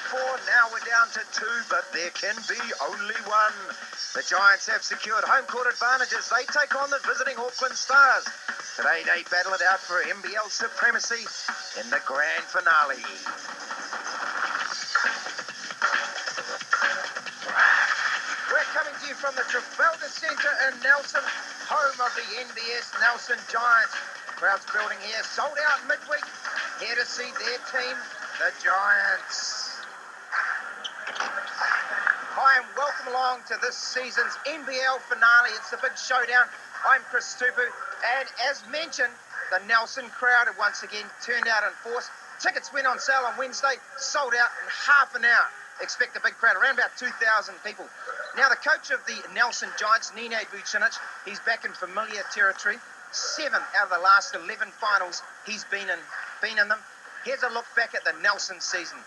four, now we're down to two, but there can be only one. The Giants have secured home court advantages. They take on the visiting Auckland Stars. Today they battle it out for NBL supremacy in the grand finale. We're coming to you from the Trafalgar Centre in Nelson, home of the NBS Nelson Giants. Crowds building here, sold out midweek, here to see their team, the Giants. Hi and welcome along to this season's NBL finale. It's the big showdown. I'm Chris Tupu, and as mentioned, the Nelson crowd have once again turned out in force. Tickets went on sale on Wednesday, sold out in half an hour. Expect a big crowd, around about 2,000 people. Now, the coach of the Nelson Giants, Nene Vucinic, he's back in familiar territory. 7 out of the last 11 finals he's been in them. Here's a look back at the Nelson season.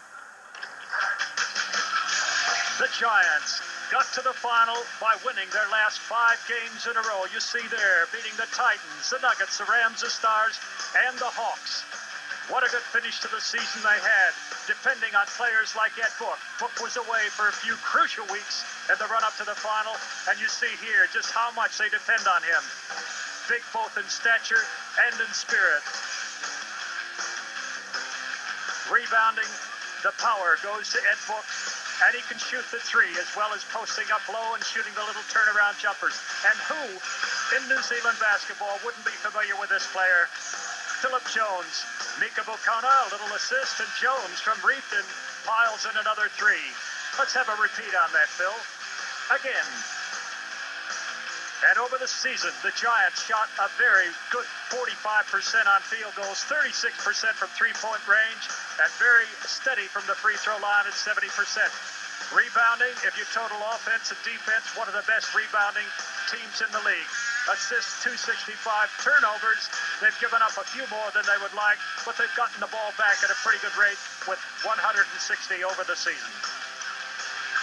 The Giants got to the final by winning their last 5 games in a row. You see there, beating the Titans, the Nuggets, the Rams, the Stars, and the Hawks. What a good finish to the season they had, depending on players like Ed Book. Book was away for a few crucial weeks in the run-up to the final, and you see here just how much they depend on him. Big both in stature and in spirit. Rebounding, the power goes to Ed Book, and he can shoot the three as well as posting up low and shooting the little turnaround jumpers. And who in New Zealand basketball wouldn't be familiar with this player? Philip Jones, Mika Bukona, a little assist, and Jones from Reefton piles in another three. Let's have a repeat on that, Phil. Again. And over the season, the Giants shot a very good 45% on field goals, 36% from three-point range, and very steady from the free throw line at 70%. Rebounding, if you total offense and defense, one of the best rebounding teams in the league. Assists 265, turnovers, they've given up a few more than they would like, but they've gotten the ball back at a pretty good rate with 160 over the season.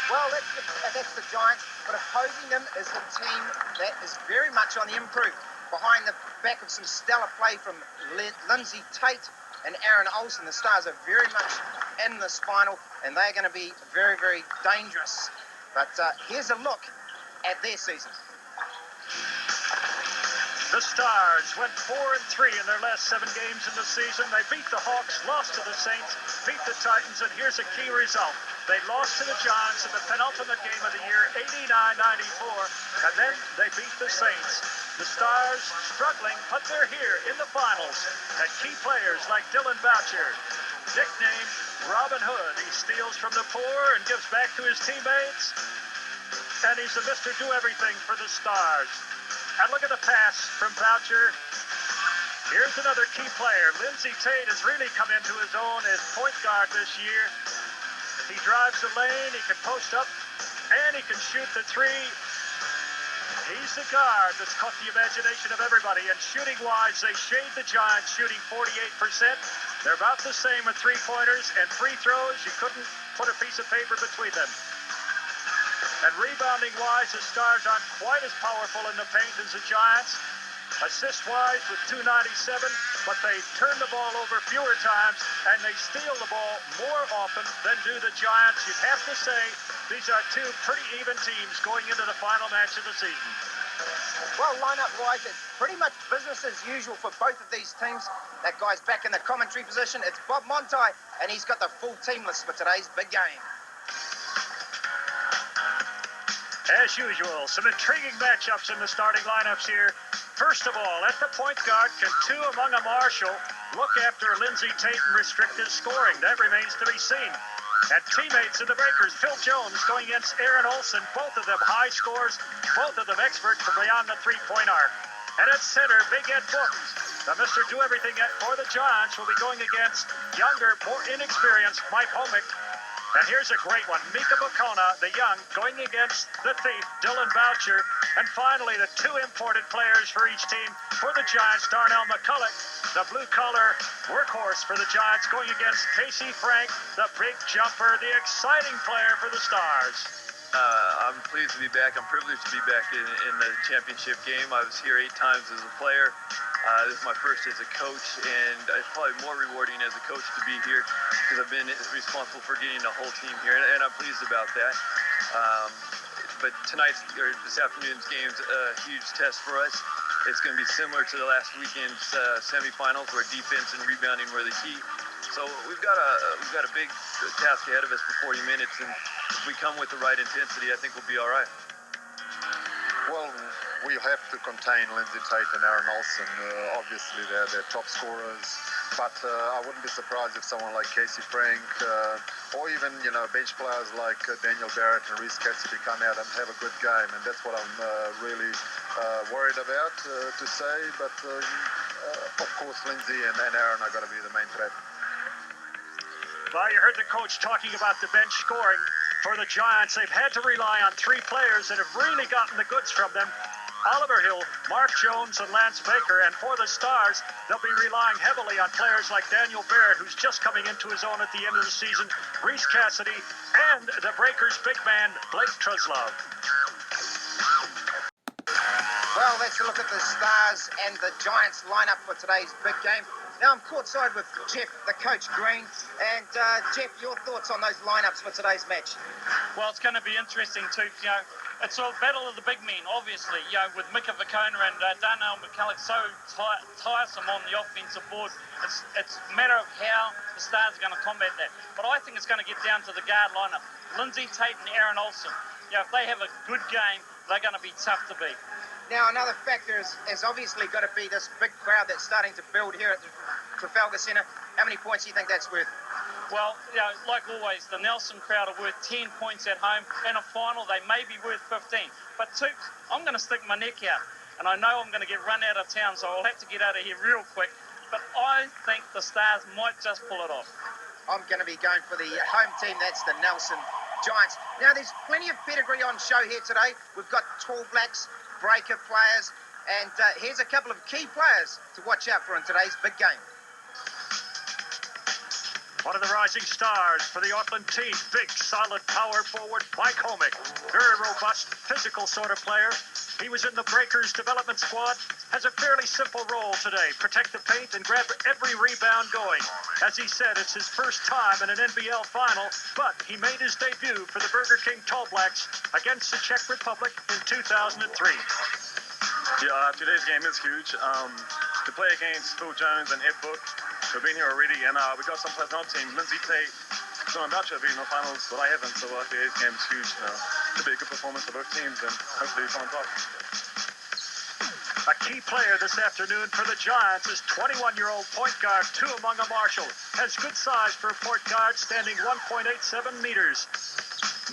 Well, that's the Giants, but opposing them is a team that is very much on the improve. Behind the back of some stellar play from Lindsay Tate and Aaron Olsen, the Stars are very much in this final, and they're going to be very, very dangerous. But here's a look at their season. The Stars went 4-3 in their last 7 games in the season. They beat the Hawks, lost to the Saints, beat the Titans, and here's a key result. They lost to the Giants in the penultimate game of the year, 89-94, and then they beat the Saints. The Stars struggling, but they're here in the finals. And key players like Dylan Boucher, nicknamed Robin Hood. He steals from the poor and gives back to his teammates. And he's the Mr. Do-Everything for the Stars. And look at the pass from Boucher. Here's another key player. Lindsay Tate has really come into his own as point guard this year. He drives the lane, he can post up, and he can shoot the three. He's the guard that's caught the imagination of everybody. And shooting-wise, they shade the Giants, shooting 48%. They're about the same with three-pointers and free throws. You couldn't put a piece of paper between them. And rebounding-wise, the Stars aren't quite as powerful in the paint as the Giants. Assist-wise with 297, but they turn the ball over fewer times, and they steal the ball more often than do the Giants. You'd have to say these are 2 pretty even teams going into the final match of the season. Well, lineup-wise, it's pretty much business as usual for both of these teams. That guy's back in the commentary position. It's Bob Montai, and he's got the full team list for today's big game. As usual, some intriguing matchups in the starting lineups here. First of all, at the point guard, can Tuamanga Marshall look after Lindsay Tate and restrict his scoring? That remains to be seen. And teammates in the breakers, Phil Jones going against Aaron Olsen, both of them high scores, both of them experts from beyond the three-point arc. And at center, Big Ed Book, the Mr. Do-Everything for the Giants, will be going against younger, more inexperienced Mike Homick. And here's a great one. Mika Bukona, the young, going against the thief, Dylan Boucher. And finally, the 2 imported players for each team. For the Giants, Darnell McCulloch, the blue-collar workhorse for the Giants, going against Casey Frank, the big jumper, the exciting player for the Stars. I'm pleased to be back. I'm privileged to be back in the championship game. I was here 8 times as a player. This is my first as a coach, and it's probably more rewarding as a coach to be here because I've been responsible for getting the whole team here, and I'm pleased about that. But this afternoon's game is a huge test for us. It's going to be similar to the last weekend's semifinals, where defense and rebounding were the key. So we've got a big task ahead of us for 40 minutes, and if we come with the right intensity, I think we'll be all right. Well, we have to contain Lindsay Tate and Aaron Olsen. Obviously, they're top scorers, but I wouldn't be surprised if someone like Casey Frank or even bench players like Daniel Barrett and Reece Cassidy come out and have a good game, and that's what I'm really worried about to say. But of course, Lindsay and Aaron are going to be the main threat. Well, you heard the coach talking about the bench scoring for the Giants. They've had to rely on 3 players that have really gotten the goods from them. Oliver Hill, Mark Jones, and Lance Baker. And for the Stars, they'll be relying heavily on players like Daniel Barrett, who's just coming into his own at the end of the season, Reece Cassidy, and the Breakers' big man, Blake Truslove. Well, let's look at the Stars and the Giants lineup for today's big game. Now I'm courtside with Jeff, the coach Green. And Jeff, your thoughts on those lineups for today's match? Well, it's going to be interesting too. It's a battle of the big men, obviously. With Mika Vukona and Darnell McCulloch so tiresome on the offensive board. It's a matter of how the Stars are going to combat that. But I think it's going to get down to the guard lineup. Lindsay Tate and Aaron Olsen. If they have a good game, they're going to be tough to beat. Now, another factor is obviously got to be this big crowd that's starting to build here at the Trafalgar Centre. How many points do you think that's worth? Well, like always, the Nelson crowd are worth 10 points at home. In a final, they may be worth 15. But I'm going to stick my neck out. And I know I'm going to get run out of town, so I'll have to get out of here real quick. But I think the Stars might just pull it off. I'm going to be going for the home team. That's the Nelson Giants. Now, there's plenty of pedigree on show here today. We've got Tall Blacks, Breaker players, and here's a couple of key players to watch out for in today's big game. One of the rising stars for the Auckland team, big, solid power forward, Mike Homick. Very robust, physical sort of player. He was in the Breakers development squad, has a fairly simple role today. Protect the paint and grab every rebound going. As he said, it's his first time in an NBL final, but he made his debut for the Burger King Tall Blacks against the Czech Republic in 2003. Yeah, today's game is huge. To play against Phil Jones and Ed Book, we've been here already, and we got some players on our team. Lindsay Tate, so I'm about to have been in the finals, but I haven't, so today's game is huge. It'll be a good performance for both teams, and hopefully it's on top. A key player this afternoon for the Giants is 21-year-old point guard Tuamanga Marshall. Has good size for a point guard, standing 1.87 meters.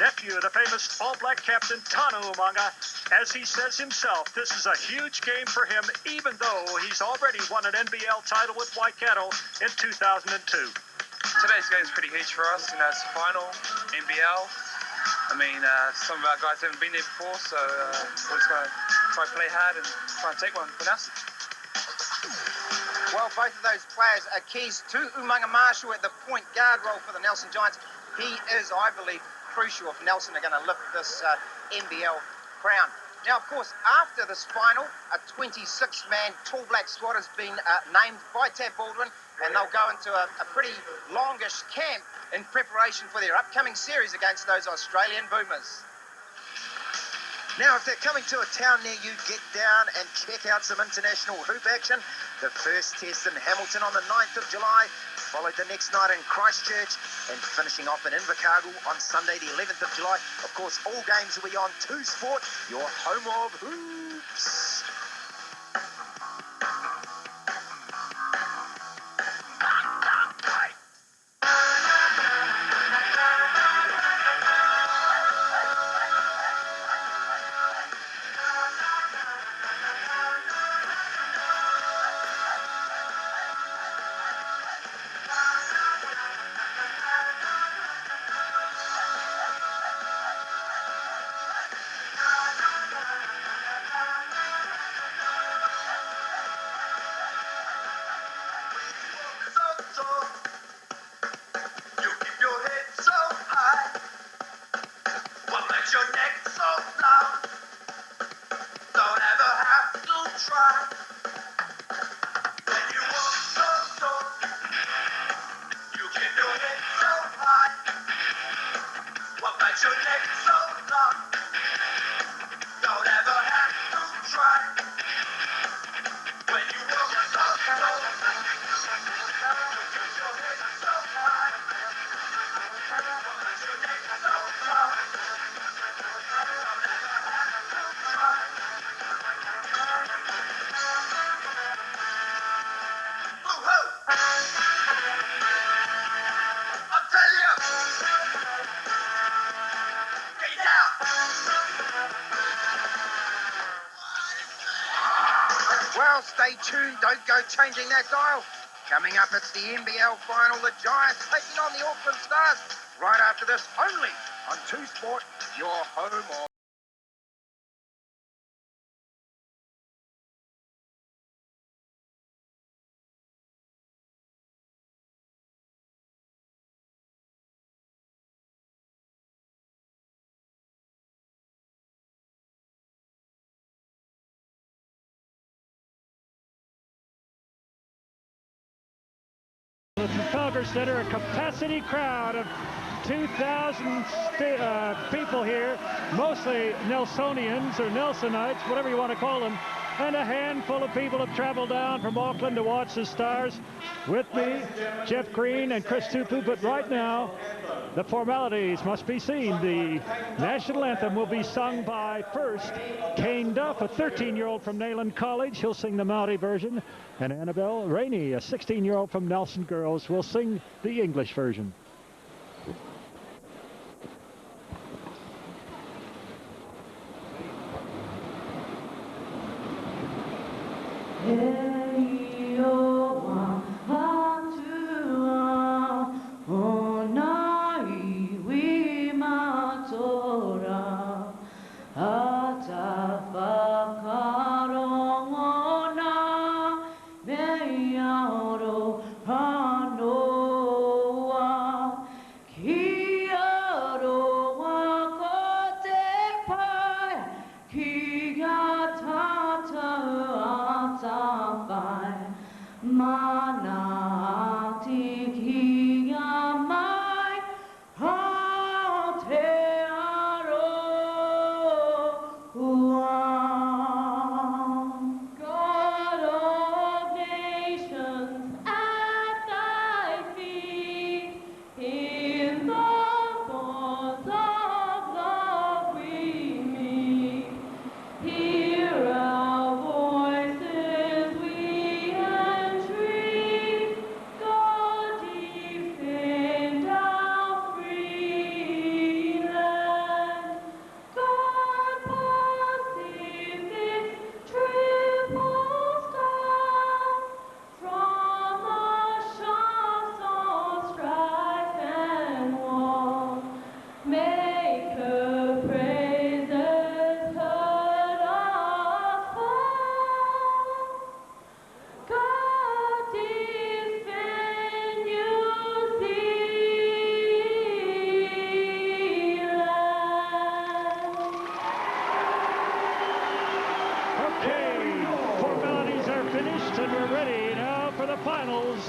Nephew of the famous All-Black captain Tanu Umaga. As he says himself, this is a huge game for him, even though he's already won an NBL title with Waikato in 2002. Today's game is pretty huge for us. It's the final, NBL. Some of our guys haven't been there before, so we're just going to try to play hard and try and take one for Nelson. Well, both of those players are keys to Umaga Marshall at the point guard role for the Nelson Giants. He is, I believe, crucial if Nelson are going to lift this NBL crown. Now, of course, after this final, a 26-man Tall Black squad has been named by Tab Baldwin, and they'll go into a pretty longish camp in preparation for their upcoming series against those Australian Boomers. Now, if they're coming to a town near you, get down and check out some international hoop action. The first test in Hamilton on the 9th of July, followed the next night in Christchurch, and finishing off in Invercargill on Sunday, the 11th of July. Of course, all games will be on 2 Sport, your home of hoops. Well, stay tuned. Don't go changing that dial. Coming up, it's the NBL final. The Giants taking on the Auckland Stars. Right after this, only on 2 Sport, your home of... The Trafalgar Center, a capacity crowd of 2,000 people here, mostly Nelsonians or Nelsonites, whatever you want to call them, and a handful of people have traveled down from Auckland to watch the Stars. With me, Jeff Green and Chris Tupu, but right now, the formalities must be seen. The national anthem will be sung by, first, Kane Duff, a 13-year-old from Nayland College. He'll sing the Maori version. And Annabelle Rainey, a 16-year-old from Nelson Girls, will sing the English version.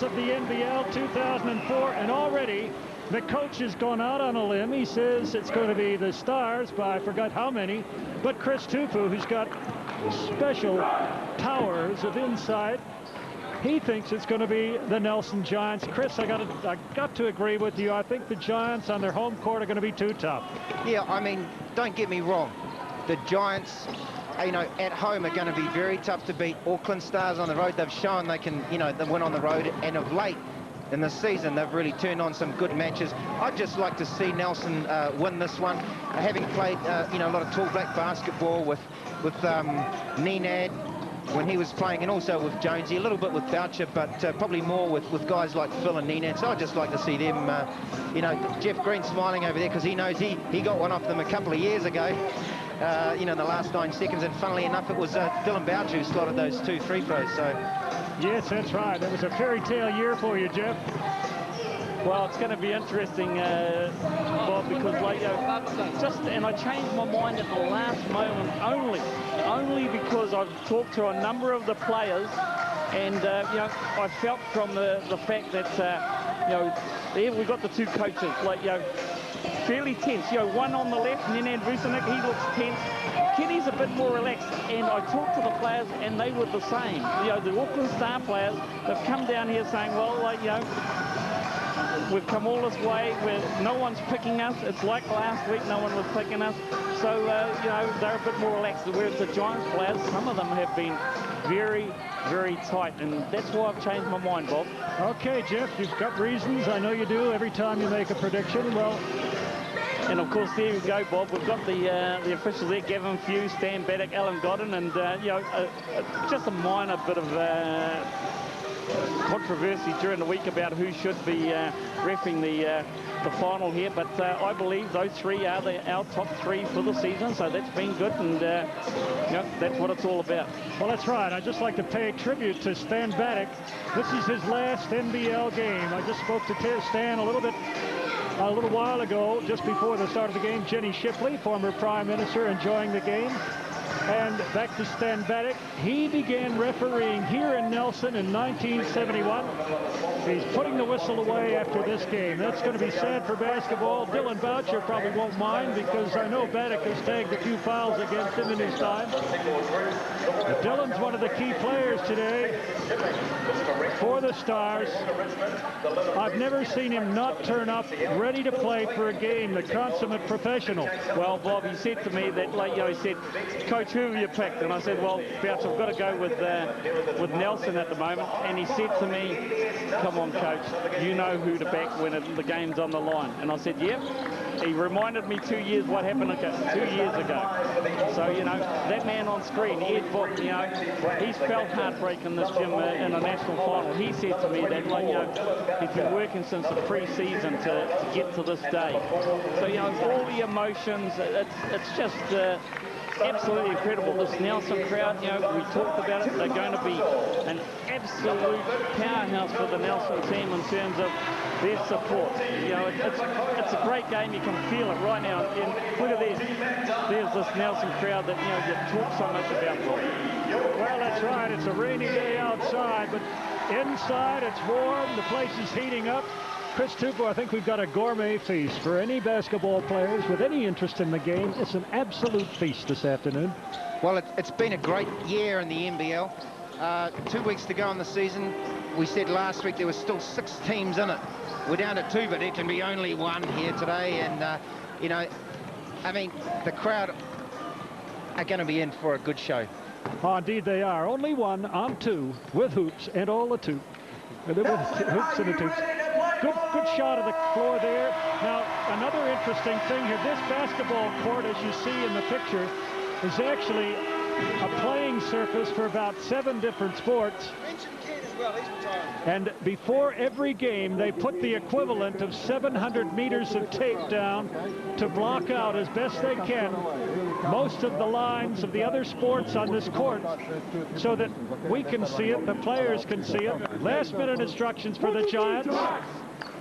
Of the NBL 2004, and already the coach has gone out on a limb. He says it's going to be the Stars by I forgot how many, but Chris Tupu, who's got special powers of insight, he thinks it's going to be the Nelson Giants. Chris, I got to agree with you. I think the Giants on their home court are going to be too tough. Yeah, I mean, don't get me wrong. The Giants, you know, at home are going to be very tough to beat. Auckland Stars on the road, they've shown they can, you know, they win on the road, and of late in the season they've really turned on some good matches. I'd just like to see Nelson win this one, having played you know, a lot of tall black basketball with Nenad when he was playing, and also with Jonesy, a little bit with Boucher, but probably more with guys like Phil and Nenad. So I'd just like to see them, you know, Jeff Green smiling over there because he knows he got one off them a couple of years ago. You know, in the last 9 seconds, and funnily enough, it was Dylan Boucher who slotted those 2 free throws. So, yes, that's right. That was a fairy tale year for you, Jeff. Well, it's going to be interesting, Bob, because like, and I changed my mind at the last moment only because I've talked to a number of the players, and you know, I felt from the fact that you know, we got the 2 coaches, like, you know, fairly tense. You know, one on the left, and then Vucinic, he looks tense. Kenny's a bit more relaxed, and I talked to the players, and they were the same. You know, the Auckland Star players, they've come down here saying, well, like, you know, we've come all this way where no one's picking us. It's like last week, no one was picking us. So, you know, they're a bit more relaxed. Whereas the Giants players, some of them have been very, very tight. And that's why I've changed my mind, Bob. Okay, Jeff, you've got reasons. I know you do every time you make a prediction. Well, and of course, there we go, Bob. We've got the officials there, Gavin Few, Stan Baddock, Alan Godden, and, you know, just a minor bit of controversy during the week about who should be reffing the final here, but I believe those three are our top three for the season, so that's been good, and you know, that's what it's all about. Well, that's right. I'd just like to pay tribute to Stan Baddock. This is his last NBL game. I just spoke to Stan a little while ago, just before the start of the game. Jenny Shipley, former Prime Minister, enjoying the game. And back to Stan Baddock. He began refereeing here in Nelson in 1971. He's putting the whistle away after this game. That's going to be sad for basketball. Dylan Boucher probably won't mind, because I know Baddock has tagged a few fouls against him in his time. But Dylan's one of the key players today for the Stars. I've never seen him not turn up ready to play for a game, the consummate professional. Well, Bob, he said to me that, like, you know, he said, Coach, who have you picked? And I said, well, Bouch, I've got to go with Nelson at the moment. And he said to me, come on, Coach, you know who to back when the game's on the line. And I said, yep. He reminded me 2 years what happened 2 years ago. So, you know, that man on screen, Ed Book, you know, he's felt heartbreak in this gym in a national final. He said to me that, like, you know, he's been working since the pre-season to get to this day. So, you know, all the emotions, it's just absolutely incredible. This Nelson crowd, you know, we talked about it. They're going to be an absolute powerhouse for the Nelson team in terms of their support. You know, it's a great game. You can feel it right now. And look at this. There's this Nelson crowd that, you know, you talk so much about. Well, that's right. It's a rainy day outside, but inside it's warm. The place is heating up. Chris Tupou, I think we've got a gourmet feast for any basketball players with any interest in the game. It's an absolute feast this afternoon. Well, it's been a great year in the NBL. 2 weeks to go in the season. We said last week there were still 6 teams in it. We're down to 2, but there can be only 1 here today. And, you know, I mean, the crowd are going to be in for a good show. Oh, indeed they are. Only 1 on 2 with hoops and all the 2. With hoops and the tubes. Good shot of the floor there. Now, another interesting thing here, this basketball court, as you see in the picture, is actually a playing surface for about 7 different sports. And before every game, they put the equivalent of 700 meters of tape down to block out as best they can most of the lines of the other sports on this court, so that we can see it, the players can see it. Last minute instructions for the Giants.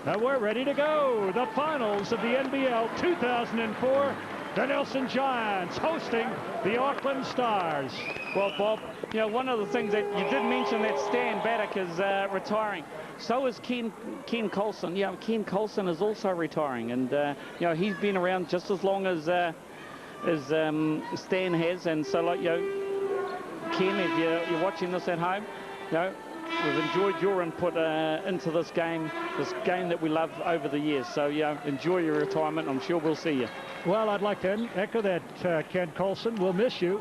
And we're ready to go. The finals of the NBL 2004. The Nelson Giants hosting the Auckland Stars. Well, Bob, you know, one of the things that you did mention that Stan Baddock is retiring. So is Ken Colson. You know, Ken Colson is also retiring, and you know, he's been around just as long as Stan has. And so, like, you know, Ken, if you're watching this at home, you know, we've enjoyed your input into this game that we love over the years. So, yeah, enjoy your retirement. I'm sure we'll see you. Well, I'd like to echo that, Ken Colson. We'll miss you.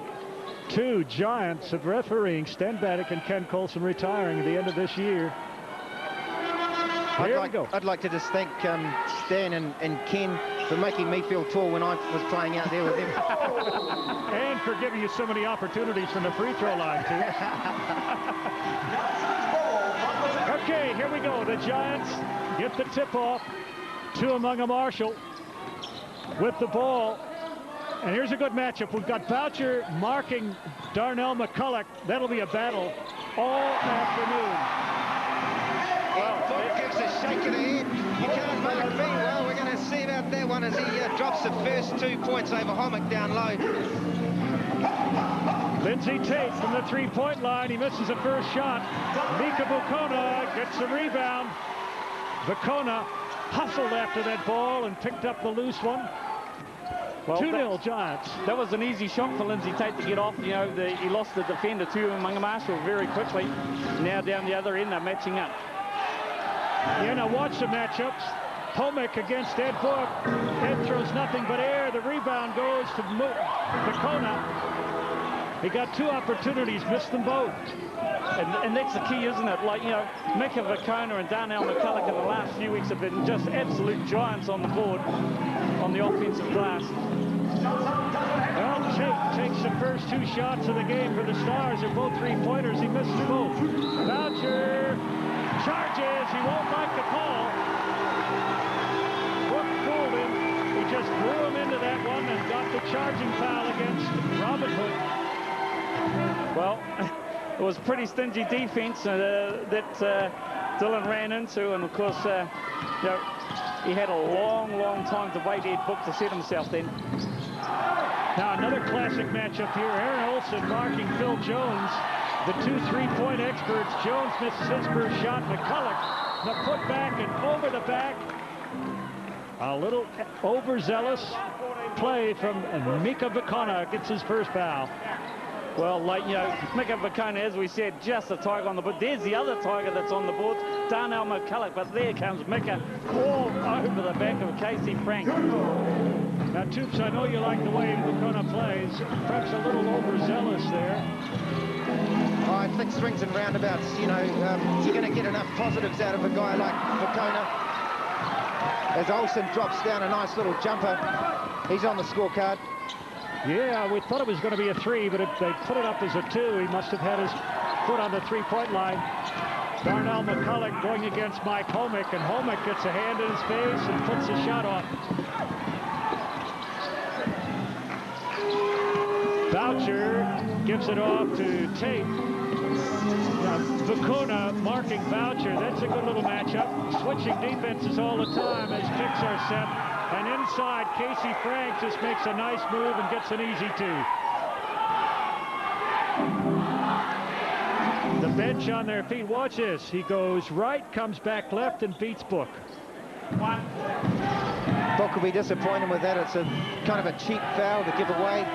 2 giants of refereeing, Stan Baddock and Ken Colson, retiring at the end of this year. I'd like to just thank Stan and Ken for making me feel tall when I was playing out there with them. And for giving you so many opportunities from the free throw line, too. Okay, here we go. The Giants get the tip-off. Tuamanga Marshall with the ball. And here's a good matchup. We've got Boucher marking Darnell McCulloch. That'll be a battle all afternoon. Well, gives a shake of the head. You can't mark me. Well, we're going to see about that one as he drops the first 2 points over Hommick down low. Lindsay Tate from the three-point line. He misses the first shot. Mika Vukona gets the rebound. Vukona hustled after that ball and picked up the loose one. Well, 2-0 Giants. That was an easy shot for Lindsay Tate to get off. You know, he lost the defender to Munga Marshall very quickly. Now down the other end, they're matching up. Yeah, now watch the matchups. Homick against Ed Book. Ed throws nothing but air. The rebound goes to Vakona. He got 2 opportunities, missed them both. And that's the key, isn't it? Like, you know, Mika Vakona and Darnell McCulloch in the last few weeks have been just absolute giants on the board on the offensive glass. Well, Tate takes the first 2 shots of the game for the Stars. They're both 3-pointers. He misses both. Boucher charges. He won't like the call. Brook fooled him. He just threw him into that one and got the charging foul against Robin Hood. Well, it was pretty stingy defense that Dylan ran into, and of course, you know, he had a long time to wait Ed Book to set himself then. Now another classic matchup here. Aaron Olsen marking Phil Jones. The 2 3-point experts. Jones misses his first shot. McCulloch, the putback and over the back. A little overzealous play from Mika Vakona. Gets his first foul. Well, like, you know, Mika Vakona, as we said, just a Tiger on the board. There's the other Tiger that's on the board, Darnell McCulloch, but there comes Mika all over the back of Casey Frank. Now, Toops, I know you like the way Vakona plays. Perhaps a little overzealous there. Oh, I think swings and roundabouts, you know, you're going to get enough positives out of a guy like Vakona. As Olsen drops down a nice little jumper, he's on the scorecard. Yeah, we thought it was going to be a 3, but they put it up as a 2. He must have had his foot on the 3-point line. Darnell McCulloch going against Mike Homick, and Homick gets a hand in his face and puts the shot off. Boucher gives it off to Tate. Vakona marking Boucher. That's a good little matchup. Switching defenses all the time as picks are set. And inside, Casey Frank just makes a nice move and gets an easy 2. The bench on their feet. Watch this. He goes right, comes back left, and beats Book. Book will be disappointed with that. It's a kind of a cheap foul to give away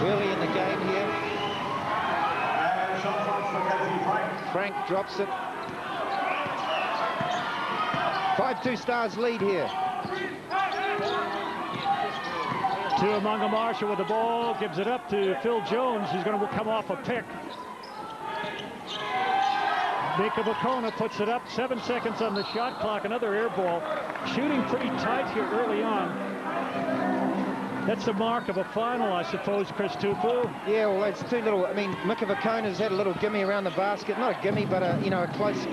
early in the game here. Frank drops it. 5-2 Stars lead here. Munga Marshall with the ball, gives it up to Phil Jones, who's going to come off a pick. Mika Vakona puts it up, 7 seconds on the shot clock, another air ball. Shooting pretty tight here early on. That's the mark of a final, I suppose, Chris Tupu. Yeah, well, it's 2 little, I mean, Mika Vakona's had a little gimme around the basket. Not a gimme, but a, you know, a close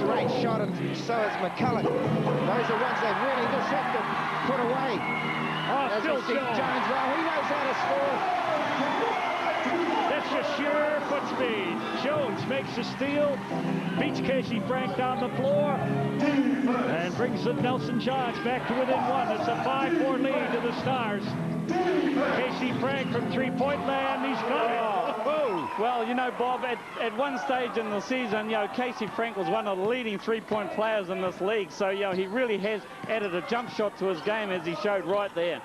range shot, and so is McCulloch. Those are ones they really just have to put away. Oh, Phil Jones. Well, he knows how to score. That's just sheer foot speed. Jones makes the steal, beats Casey Frank down the floor, and brings the Nelson Giants back to within 1. It's a 5-4 lead to the Stars. Casey Frank from 3-point land, he's got it. Oh. Well, you know, Bob, at one stage in the season, you know, Casey Frank was one of the leading 3-point players in this league. So, you know, he really has added a jump shot to his game, as he showed right there.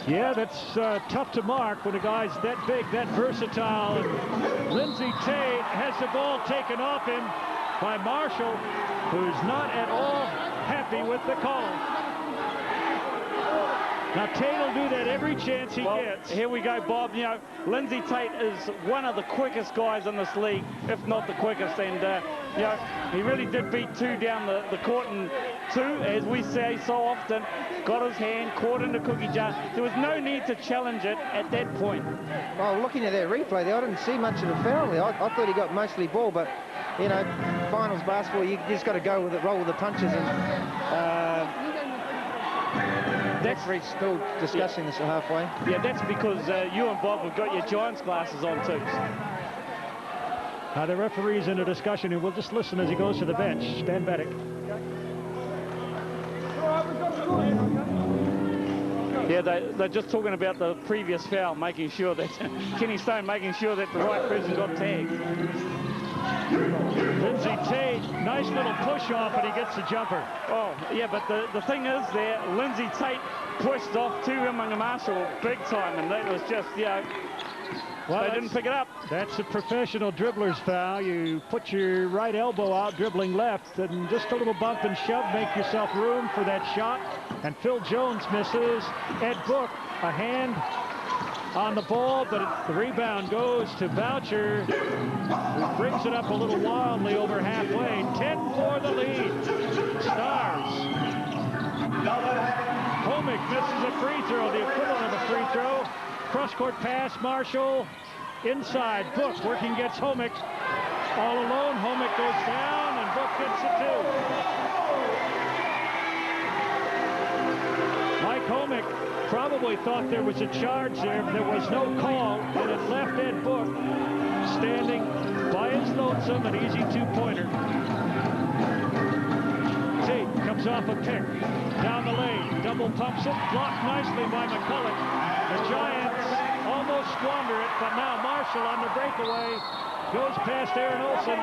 Yeah, that's tough to mark when a guy's that big, that versatile. And Lindsay Tate has the ball taken off him by Marshall, who's not at all happy with the call. Now, Tate will do that every chance he gets. Here we go, Bob. You know, Lindsay Tate is one of the quickest guys in this league, if not the quickest. And, you know, he really did beat 2 down the court. And 2, as we say so often, got his hand caught in the cookie jar. There was no need to challenge it at that point. Well, looking at that replay there, I didn't see much of the foul there. I thought he got mostly ball, but, you know, finals basketball, you just got to go with it, roll with the punches. And that's still discussing this halfway. Yeah, that's because you and Bob have got your Giants glasses on too. The referee's in a discussion, and we'll just listen as he goes to the bench. Stan Baddick. Yeah, they're just talking about the previous foul, making sure that Kenny Stone making sure that the right person got tagged. Lindsay Tate, nice little push off, and he gets the jumper. Oh, yeah, but the thing is there, Lindsay Tate pushed off to Umaga Marshall big time, and that was just, you know, well, they didn't pick it up. That's a professional dribbler's foul. You put your right elbow out, dribbling left, and just a little bump and shove, make yourself room for that shot. And Phil Jones misses. Ed Book, a hand on the ball, but the rebound goes to Boucher, who brings it up a little wildly over halfway. 10 for the lead. Stars. Homick misses a free throw, the equivalent of a free throw. Cross-court pass, Marshall, inside, Book working against Homick. All alone, Homick goes down, and Book gets it too. Mike Homick probably thought there was a charge there, but there was no call, and it left Ed Book standing by his lonesome, an easy two-pointer. Tate comes off a pick, down the lane, double pumps it, blocked nicely by McCulloch. The Giants almost squander it, but now Marshall on the breakaway goes past Aaron Olson.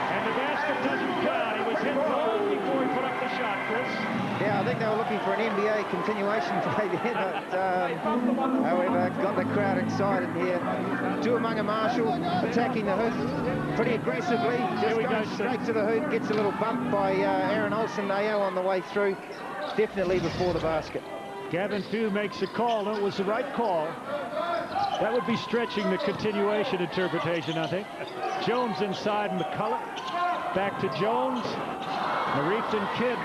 And the basket doesn't count. He was hit long before he put up the shot, Chris. Yeah, I think they were looking for an NBA continuation play there, but however, got the crowd excited here. Umaga Marshall attacking the hoop pretty aggressively, just going straight to the hoop, gets a little bump by Aaron Olson, AO on the way through. Definitely before the basket. Gavin Few makes a call, and it was the right call. That would be stretching the continuation interpretation, I think. Jones inside McCulloch. Back to Jones. Marifton Kidd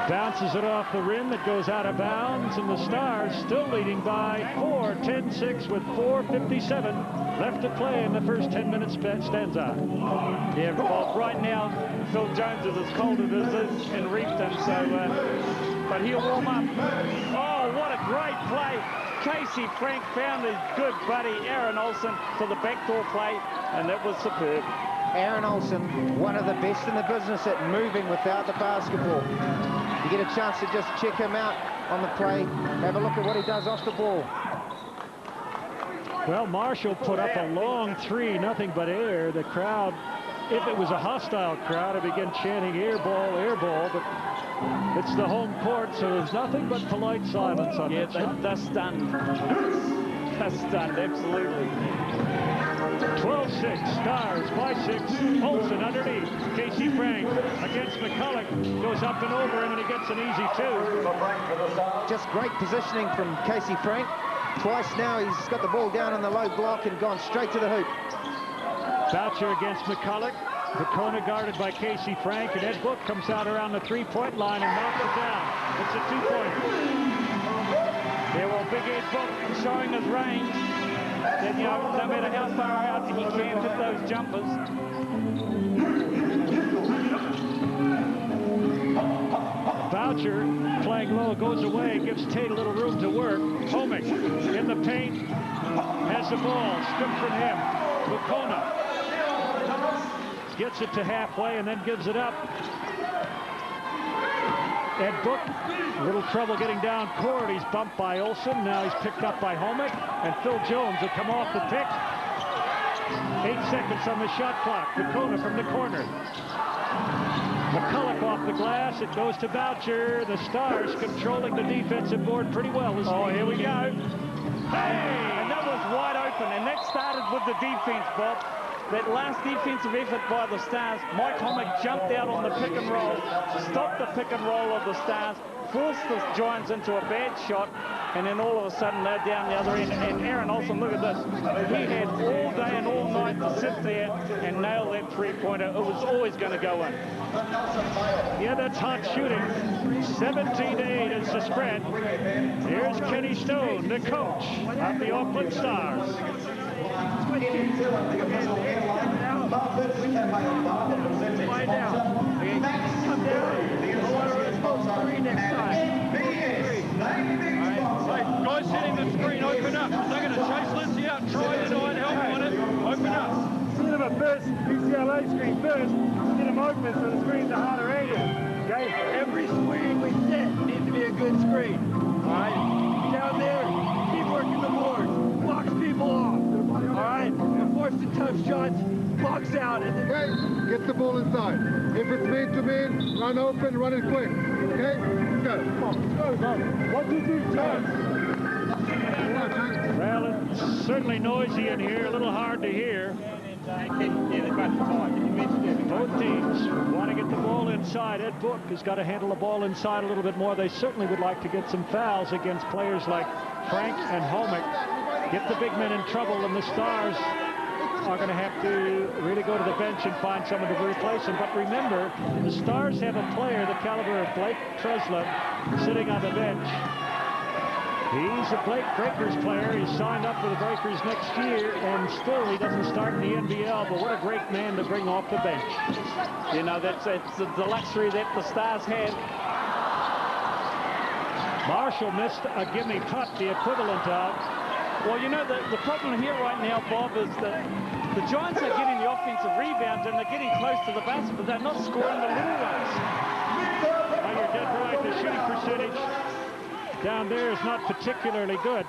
bounces it off the rim. That goes out of bounds, and the Stars still leading by 4, 10-6 with 4:57 left to play in the first 10 minutes stanza. Yeah, well, right now, Phil Jones is as cold as it is in Reefton, so, but he'll warm up. Oh, what a great play. Casey Frank found his good buddy Aaron Olson for the backdoor play, and that was superb. Aaron Olson, one of the best in the business at moving without the basketball. You get a chance to just check him out on the play, have a look at what he does off the ball. Well, Marshall put up a long three, nothing but air. The crowd, if it was a hostile crowd, it began chanting air ball, but it's the home court, so there's nothing but polite silence on that. Yeah, that's stunned. That's stunned, absolutely. 12-6, Stars by 6. Olsen underneath. Casey Frank against McCulloch. Goes up and over him, and he gets an easy two. Just great positioning from Casey Frank. Twice now he's got the ball down on the low block and gone straight to the hoop. Boucher against McCulloch. Vacona guarded by Casey Frank, and Ed Book comes out around the three-point line and knocks it down. It's a two-pointer. Yeah, well, Big Ed Book showing his range. That, you know, no matter how far out, he can hit those jumpers. Boucher playing low, goes away, gives Tate a little room to work. Homick in the paint, has the ball, stripped from him. Vacona gets it to halfway and then gives it up. Ed Book, a little trouble getting down court. He's bumped by Olsen. Now he's picked up by Homick. And Phil Jones will come off the pick. 8 seconds on the shot clock. Vacona from the corner. McCulloch off the glass. It goes to Boucher. The Stars controlling the defensive board pretty well. Oh, here we go. Hey! And that was wide open. And that started with the defense, Bob. That last defensive effort by the Stars, Mike Homick jumped out on the pick and roll, stopped the pick and roll of the Stars, forced the Giants into a bad shot, and then all of a sudden they're down the other end. And Aaron Olsen, look at this. He had all day and all night to sit there and nail that three-pointer. It was always going to go in. Yeah, that's hot shooting. 17-8 is the spread. Here's Kenny Stone, the coach of the Auckland Stars. Find out. Come down. Next time. Guys hitting the screen, open up. They're going to chase Lindsay out, try tonight, help on it. Open up. Send him a first PCLA screen first. Get him open so the screen's a harder angle. Okay? Every screen we set needs to be a good screen. All right? Down there, keep working the board. Box people off. First and 10 shots, box out. Okay, get the ball inside. If it's man to man, run open, run it quick. Okay, go. Come on, go. 1, 2, 3, turn. Well, it's certainly noisy in here, a little hard to hear. Both teams want to get the ball inside. Ed Book has got to handle the ball inside a little bit more. They certainly would like to get some fouls against players like Frank and Holmick. Get the big men in trouble, and the Stars are going to have to really go to the bench and find someone to replace him. But remember, the Stars have a player the caliber of Blake Truslove sitting on the bench. He's a Breakers player. He's signed up for the Breakers next year, and still he doesn't start in the NBL, but what a great man to bring off the bench. You know, it's the luxury that the Stars have. Marshall missed a gimme putt, the equivalent of. Well, you know, the problem here right now, Bob, is that the Giants are getting the offensive rebounds, and they're getting close to the basket, but they're not scoring the little ones. Well, you're dead right. The shooting percentage down there is not particularly good.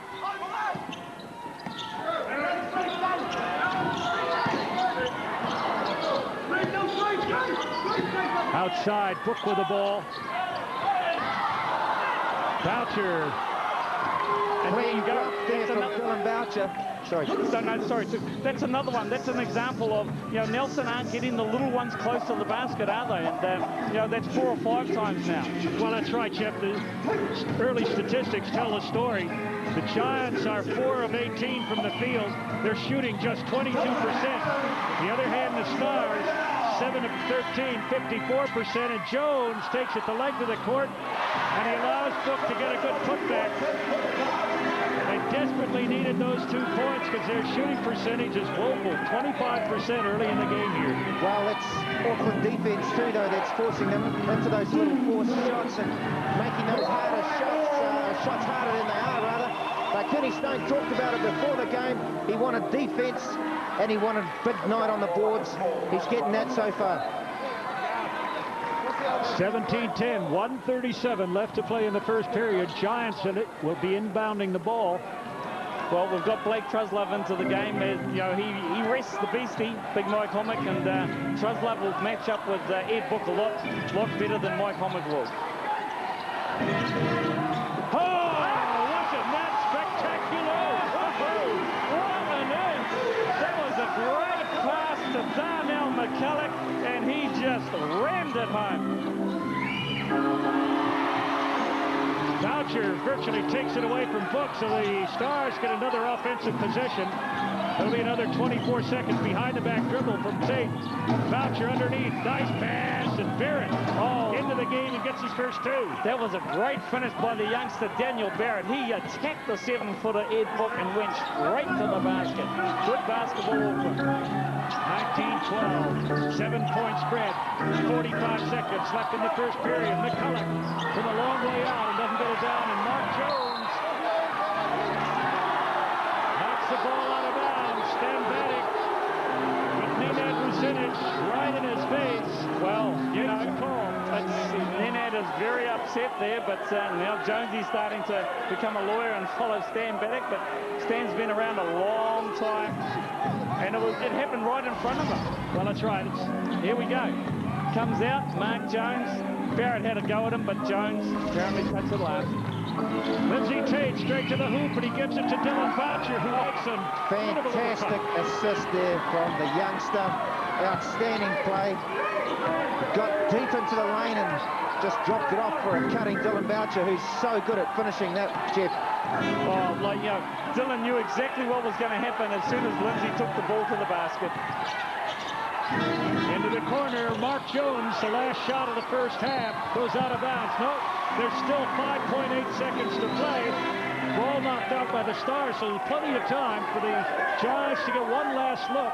Outside, Book with the ball. Boucher. And there you go. That's another Dylan Boucher. Sorry. Sorry. That's another one. That's an example of, you know, Nelson aren't getting the little ones close to the basket, are they? And, you know, that's 4 or 5 times now. Well, that's right, Jeff. The early statistics tell the story. The Giants are 4 of 18 from the field. They're shooting just 22%. The other hand, the Stars, 7 of 13, 54%. And Jones takes it the length of the court, and he allows Book to get a good putback. They desperately needed those 2 points because their shooting percentage is woeful, 25% early in the game here. Well, it's Auckland defense too, though, that's forcing them into those little forced shots and making those harder shots harder than they are, rather. But Kenny Stone talked about it before the game. He wanted defense and he wanted big night on the boards. He's getting that so far. 17-10, 1:37 left to play in the first period. Giants in it will be inbounding the ball. Well, we've got Blake Truslove into the game. You know, he rests the beastie, Big Mike Holmick, and Truslove will match up with Ed Book a lot better than Mike Holmick will. Oh, wasn't that spectacular? What an end! That was a great pass to Darnell McCulloch, and he just rammed it home. Boucher virtually takes it away from Book, so the Stars get another offensive possession. It'll be another 24 seconds behind the back dribble from Tate. Boucher underneath, nice pass, and Barrett into the game and gets his first 2. That was a great finish by the youngster Daniel Barrett. He attacked the 7-footer Ed Book and went straight to the basket. Good basketball, Auckland. 19-12, 7-point spread, 45 seconds left in the first period. McCulloch from a long way out and doesn't get it down, and Mark Jones knocks the ball out of bounds. Stan Bannock with Nenad Vucinic right in his face. Well, you know, call. Nenad is very upset there, but now Jonesy's starting to become a lawyer and follow Stan Bannock, but Stan's been around a long time. And it happened right in front of him. Well, that's right. Here we go. Comes out, Mark Jones. Barrett had a go at him, but Jones apparently cuts it last. Lindsay Tate straight to the hoop, and he gives it to Dylan Boucher, who makes some fantastic assist there from the youngster. Outstanding play. Got deep into the lane and just dropped it off for a cutting Dylan Boucher, who's so good at finishing that, Jeff. Oh, like, you know, Dylan knew exactly what was going to happen as soon as Lindsay took the ball to the basket. Into the corner, Mark Jones, the last shot of the first half, goes out of bounds. No, there's still 5.8 seconds to play. Ball knocked out by the Stars, so there's plenty of time for the Giants to get one last look.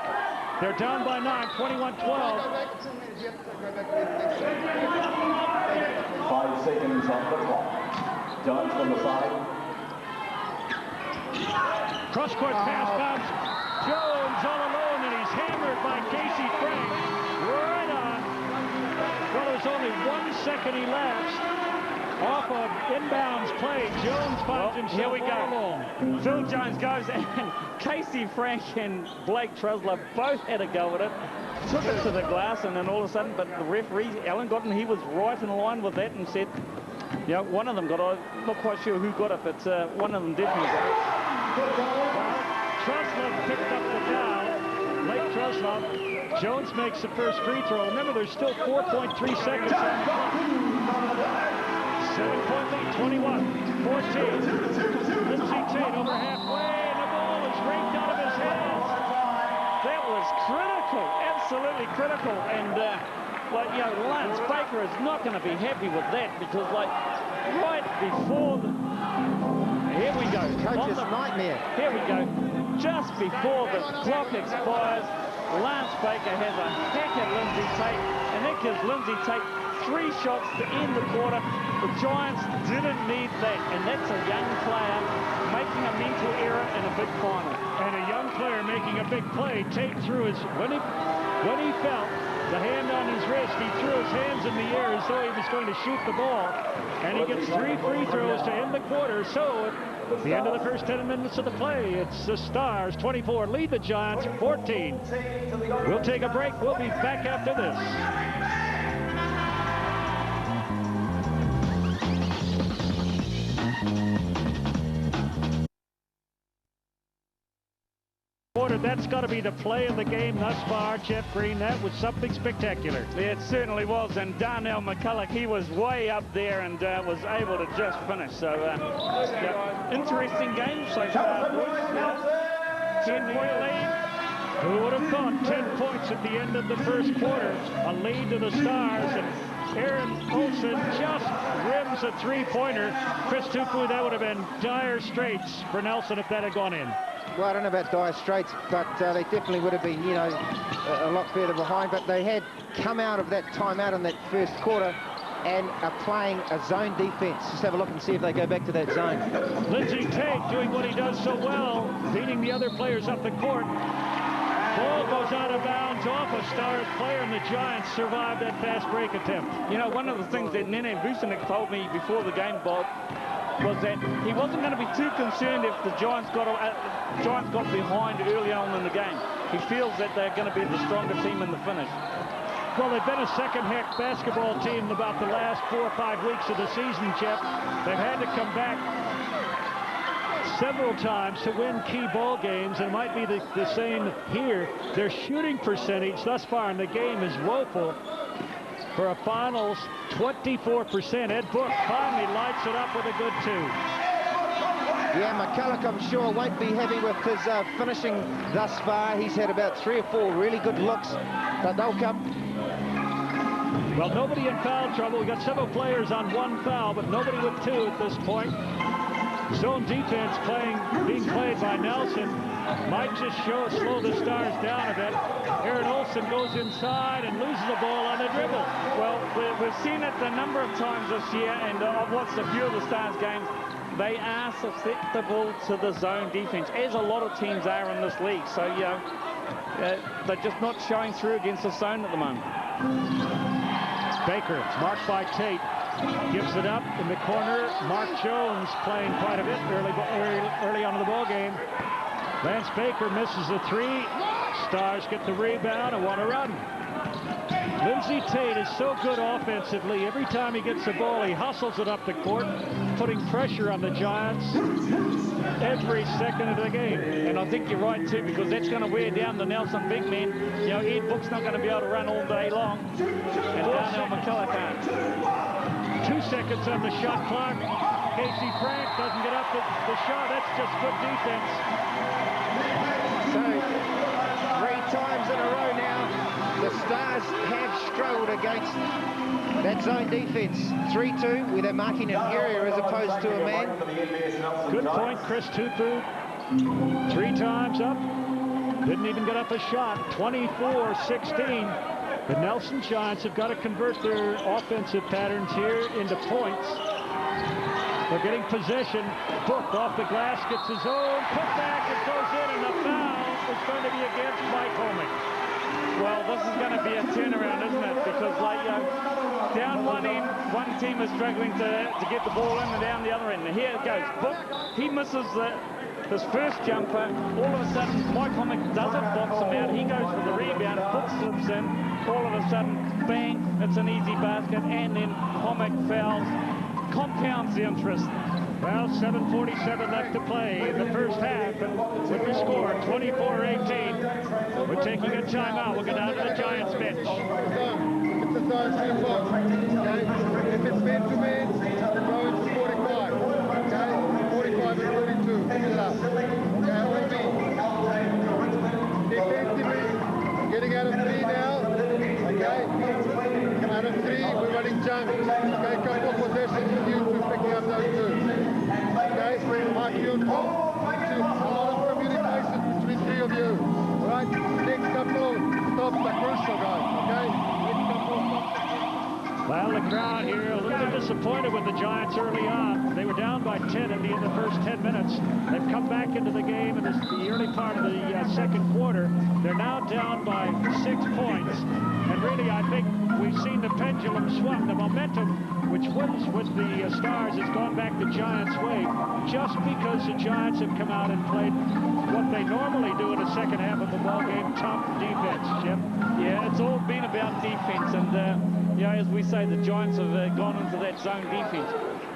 They're down by 9, 21-12. 5 seconds on the clock. Giants from the side. Cross-court pass bounce. Jones all alone, and he's hammered by Casey Frank. Right on. Well, there's only 1 second elapsed. off of inbounds play. Jones finds himself here we go. all alone. Phil Jones goes, and Casey Frank and Blake Tresler both had a go at it. Took it to the glass, and then all of a sudden, but the referee, Alan Godden, he was right in line with that and said, you know, one of them got it. I'm not quite sure who got it, but one of them definitely got it. Tresler picked up the foul. Blake Tresler. Jones makes the first free throw. Remember, there's still 4.3 seconds on the clock. 7-point lead, 21-14. Lindsay Tate over halfway, and the ball is raked out of his hands. That was critical, absolutely critical. And, like, you know, Lance Baker is not going to be happy with that because, like, right before the... Here we go. Coach's nightmare. Here we go. Just before the clock expires, Lance Baker has a hack at Lindsay Tate, and that gives Lindsay Tate 3 shots to end the quarter. The Giants didn't need that, and that's a young player making a mental error in a big final. And a young player making a big play. Tate threw his, when he felt the hand on his wrist, he threw his hands in the air as though he was going to shoot the ball. And he gets 3 free throws to end the quarter. So at the end of the first 10 minutes of the play, it's the Stars 24 lead the Giants 14. We'll take a break. We'll be back after this. That's got to be the play of the game thus far, Jeff Green. That was something spectacular. It certainly was, and Darnell McCulloch, he was way up there and was able to just finish. So, yeah, interesting game so far, boys. 10-point lead. Who would have thought 10 points at the end of the first quarter? A lead to the Stars, and Aaron Olsen just rims a 3-pointer. Chris Tupu, that would have been dire straits for Nelson if that had gone in. Well, I don't know about dire straits, but they definitely would have been, you know, a lot further behind. But they had come out of that timeout in that first quarter and are playing a zone defense. Just have a look and see if they go back to that zone. Lindsay Tate doing what he does so well, beating the other players up the court. Ball goes out of bounds off a Stars player, and the Giants survived that fast break attempt. You know, one of the things that Nene Vucinic told me before the game, Bob, was that he wasn't going to be too concerned if the Giants got behind early on in the game. He feels that they're going to be the stronger team in the finish. Well, they've been a second-hack basketball team about the last 4 or 5 weeks of the season, Jeff. They've had to come back several times to win key ball games, and it might be the same here. Their shooting percentage thus far in the game is woeful. For a finals, 24%. Ed Book finally lights it up with a good 2. Yeah, McCulloch, I'm sure, won't be happy with his finishing thus far. He's had about 3 or 4 really good looks, but they'll come. Well, nobody in foul trouble. We got several players on 1 foul, but nobody with 2 at this point. Zone defense being played by Nelson. Might just slow the Stars down a bit. Aaron Olsen goes inside and loses the ball on the dribble. Well, we've seen it a number of times this year, and I've watched a few of the Stars games. They are susceptible to the zone defense, as a lot of teams are in this league. So, you know, they're just not showing through against the zone at the moment. Baker, marked by Tate, gives it up in the corner. Mark Jones playing quite a bit early on in the ball game. Lance Baker misses the 3. Stars get the rebound and want to run. Lindsay Tate is so good offensively. Every time he gets the ball, he hustles it up the court, putting pressure on the Giants every second of the game. And I think you're right, too, because that's going to wear down the Nelson big men. You know, Ed Book's not going to be able to run all day long. And Darnell McCulloch can't. 2 seconds on the shot clock. Casey Frank doesn't get up the shot. That's just good defense. So, 3 times in a row now, the Stars have struggled against that zone defense. 3-2, where they're marking an area as opposed to a man. Good point, Chris Tupu. 3 times up. Didn't even get up a shot. 24-16. The Nelson Giants have got to convert their offensive patterns here into points. They're getting possession. Book off the glass, gets his own, put back, it goes in, and the foul is going to be against Mike Holman. Well, this is going to be a turnaround, isn't it? Because, like, down one end, one team is struggling to get the ball in and down the other end. And here it goes. Book, he misses his first jumper. All of a sudden, Mike Hommick doesn't box him out. He goes for the rebound. Book slips in. All of a sudden, bang, it's an easy basket. And then Hommick fouls. Compounds the interest. Well, 7:47 left to play in the first half, and with the score 24-18, we're taking a timeout. We'll go down to the Giants bench. It's a zone 3 o'clock. Okay? If it's man-to-man, go into 45. Okay? 45 and 32. Pick it up. Okay, what do you mean? Defensively, getting out of 3 now. Okay? Out of 3, we're running jumps. Okay, couple of possessions, you two picking up those 2. Okay, I feel a lot of communication between 3 of you. All right, next couple of stops are crucial, guys. Okay, next couple of stops are crucial. Well, the crowd here a little bit disappointed with the Giants early on. They were down by 10 in the first 10 minutes. They've come back into the game in the early part of the second quarter. They're now down by 6 points. And really, I think we've seen the pendulum swung. The momentum, which was with the Stars, has gone back the Giants' way, just because the Giants have come out and played what they normally do in the second half of the ball game, tough defense, Jim. Yeah, it's all been about defense, and you know, as we say, the Giants have gone into that zone defense.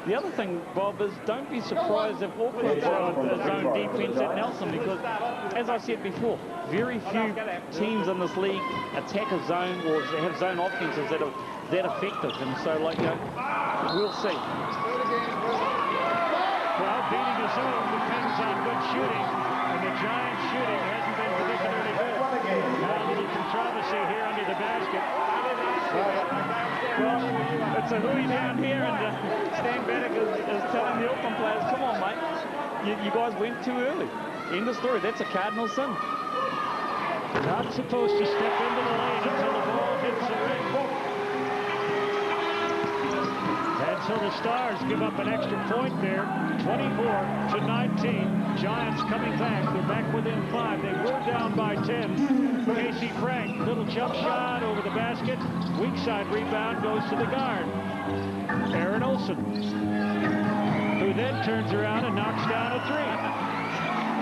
The other thing, Bob, is don't be surprised if Auckland's on a zone defense at Nelson, because, as I said before, very few teams in this league attack a zone or have zone offenses that are that effective, and so, like, you know, we'll see. Well, beating the zone depends on good shooting, and the Giants' shooting hasn't been particularly good. Now a little controversy here under the basket. Well, it's a hooey down here, and Stan Bannock is telling the Auckland players, come on, mate, you guys went too early. End of story. That's a cardinal sin. Not supposed to step into the lane until the ball hits the ring. And so the Stars give up an extra point there, 24-19. Giants coming back. They're back within 5. They were down by 10. Casey Frank, little jump shot over the basket. Weak side rebound goes to the guard, Aaron Olsen, who then turns around and knocks down a 3.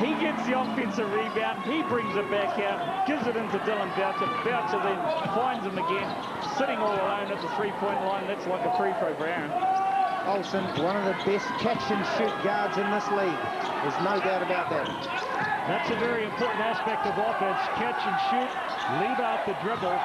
He gets the offensive rebound. He brings it back out, gives it into Dylan Boucher. Boucher then finds him again, sitting all alone at the three-point line. That's like a free throw for Aaron. Olsen, one of the best catch-and-shoot guards in this league. There's no doubt about that. That's a very important aspect of offense. Catch and shoot, leave out the dribble.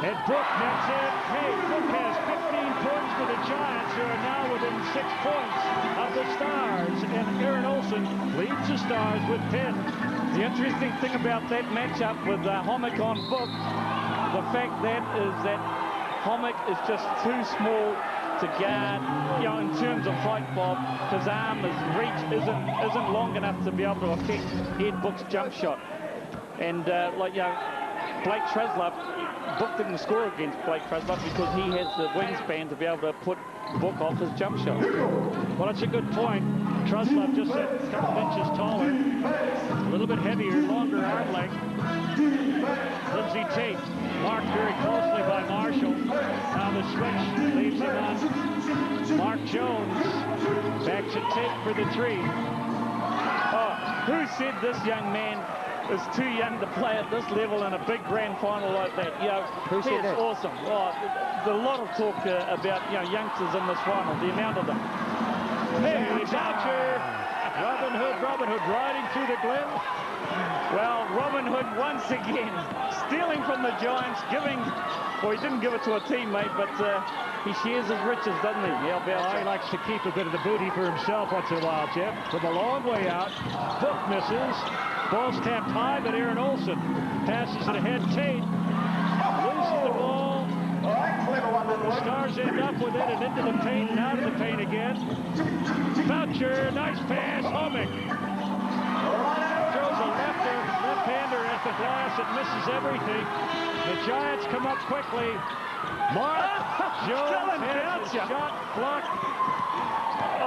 And Book nets it. Hey, Book has 15 points for the Giants, who are now within 6 points of the Stars. And Aaron Olsen leads the Stars with 10. The interesting thing about that matchup with Hommick on Book, the fact that is that Hommick is just too small to guard, you know, in terms of height, Bob. His arm, his reach isn't long enough to be able to affect Ed Book's jump shot. And like, you know, Blake Treslow, Book didn't score against Blake Treslow because he has the wingspan to be able to put Book off his jump shot. Well, it's a good point. Treslow just a couple inches taller, a little bit heavier, longer arm length. Lindsay Tate marked very closely by Marshall. Now the switch leaves it on Mark Jones. Back to Tate for the 3. Oh, who said this young man is too young to play at this level in a big grand final like that? You know, he is awesome. Oh, there's a lot of talk about, you know, youngsters in this final, the amount of them. Hey, Boucher! Robin Hood riding through the Glen. Well, Robin Hood once again stealing from the Giants, giving, well, he didn't give it to a teammate, but he shares his riches, doesn't he? Yeah, he likes to keep a bit of the booty for himself once in a while, Jeff. From a long way out, Book misses. Ball's tapped high, but Aaron Olsen passes it ahead. Tate loses the ball. The Stars end up with it and into the paint and out of the paint again. Boucher, nice pass. Hommick throws a left-hander at the glass. It misses everything. The Giants come up quickly. Mark Jones has a shot blocked.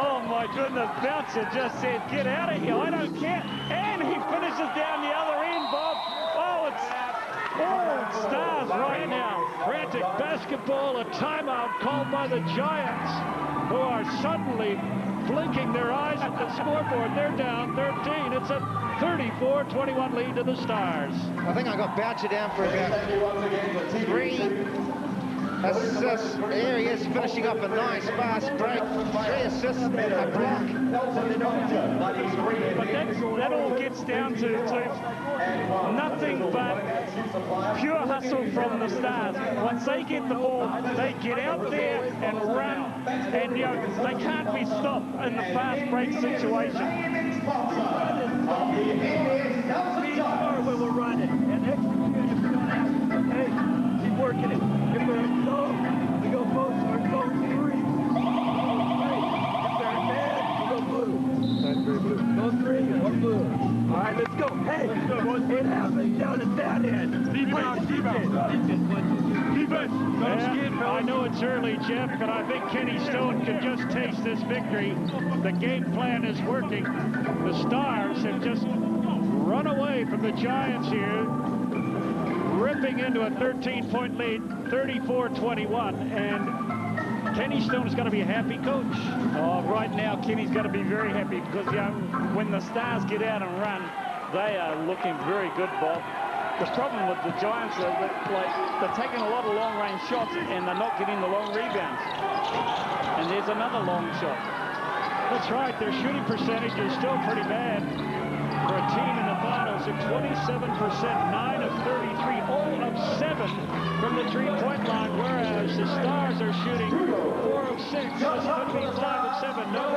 Oh my goodness, Boucher just said, get out of here, I don't care. And he finishes down the other end, Bob. Oh, Oh, Stars right now. Frantic basketball, a timeout called by the Giants, who are suddenly blinking their eyes at the scoreboard. They're down 13. It's a 34-21 lead to the Stars. I think I got Boucher down for about 3 assists. There he is, finishing up a nice fast break. 3 assists, a block. But that all gets down to nothing but pure hustle from the Stars. Once they get the ball, they get out there and run, and you know they can't be stopped in the fast break situation. We will run it and execute if we don't have to. Hey, keep working it. If they're slow, we go post or go 3. Hey, if they're bad, we go blue. Go 3 or blue. All right, let's go. Hey, what happens down at that end? Defense. I know it's early, Jeff, but I think Kenny Stone can just taste this victory. The game plan is working. The Stars have just run away from the Giants here, ripping into a 13-point lead, 34-21, and Kenny Stone's going to be a happy coach. Oh, right now, Kenny's going to be very happy because, you know, when the Stars get out and run, they are looking very good, Bob. The problem with the Giants is that, they're taking a lot of long-range shots and they're not getting the long rebounds. And there's another long shot. That's right. Their shooting percentage is still pretty bad for a team in the finals at 27%, 9 of 33, all of 7 from the three-point line, whereas the Stars are shooting 4 of 6. This could be 5 of 7. No,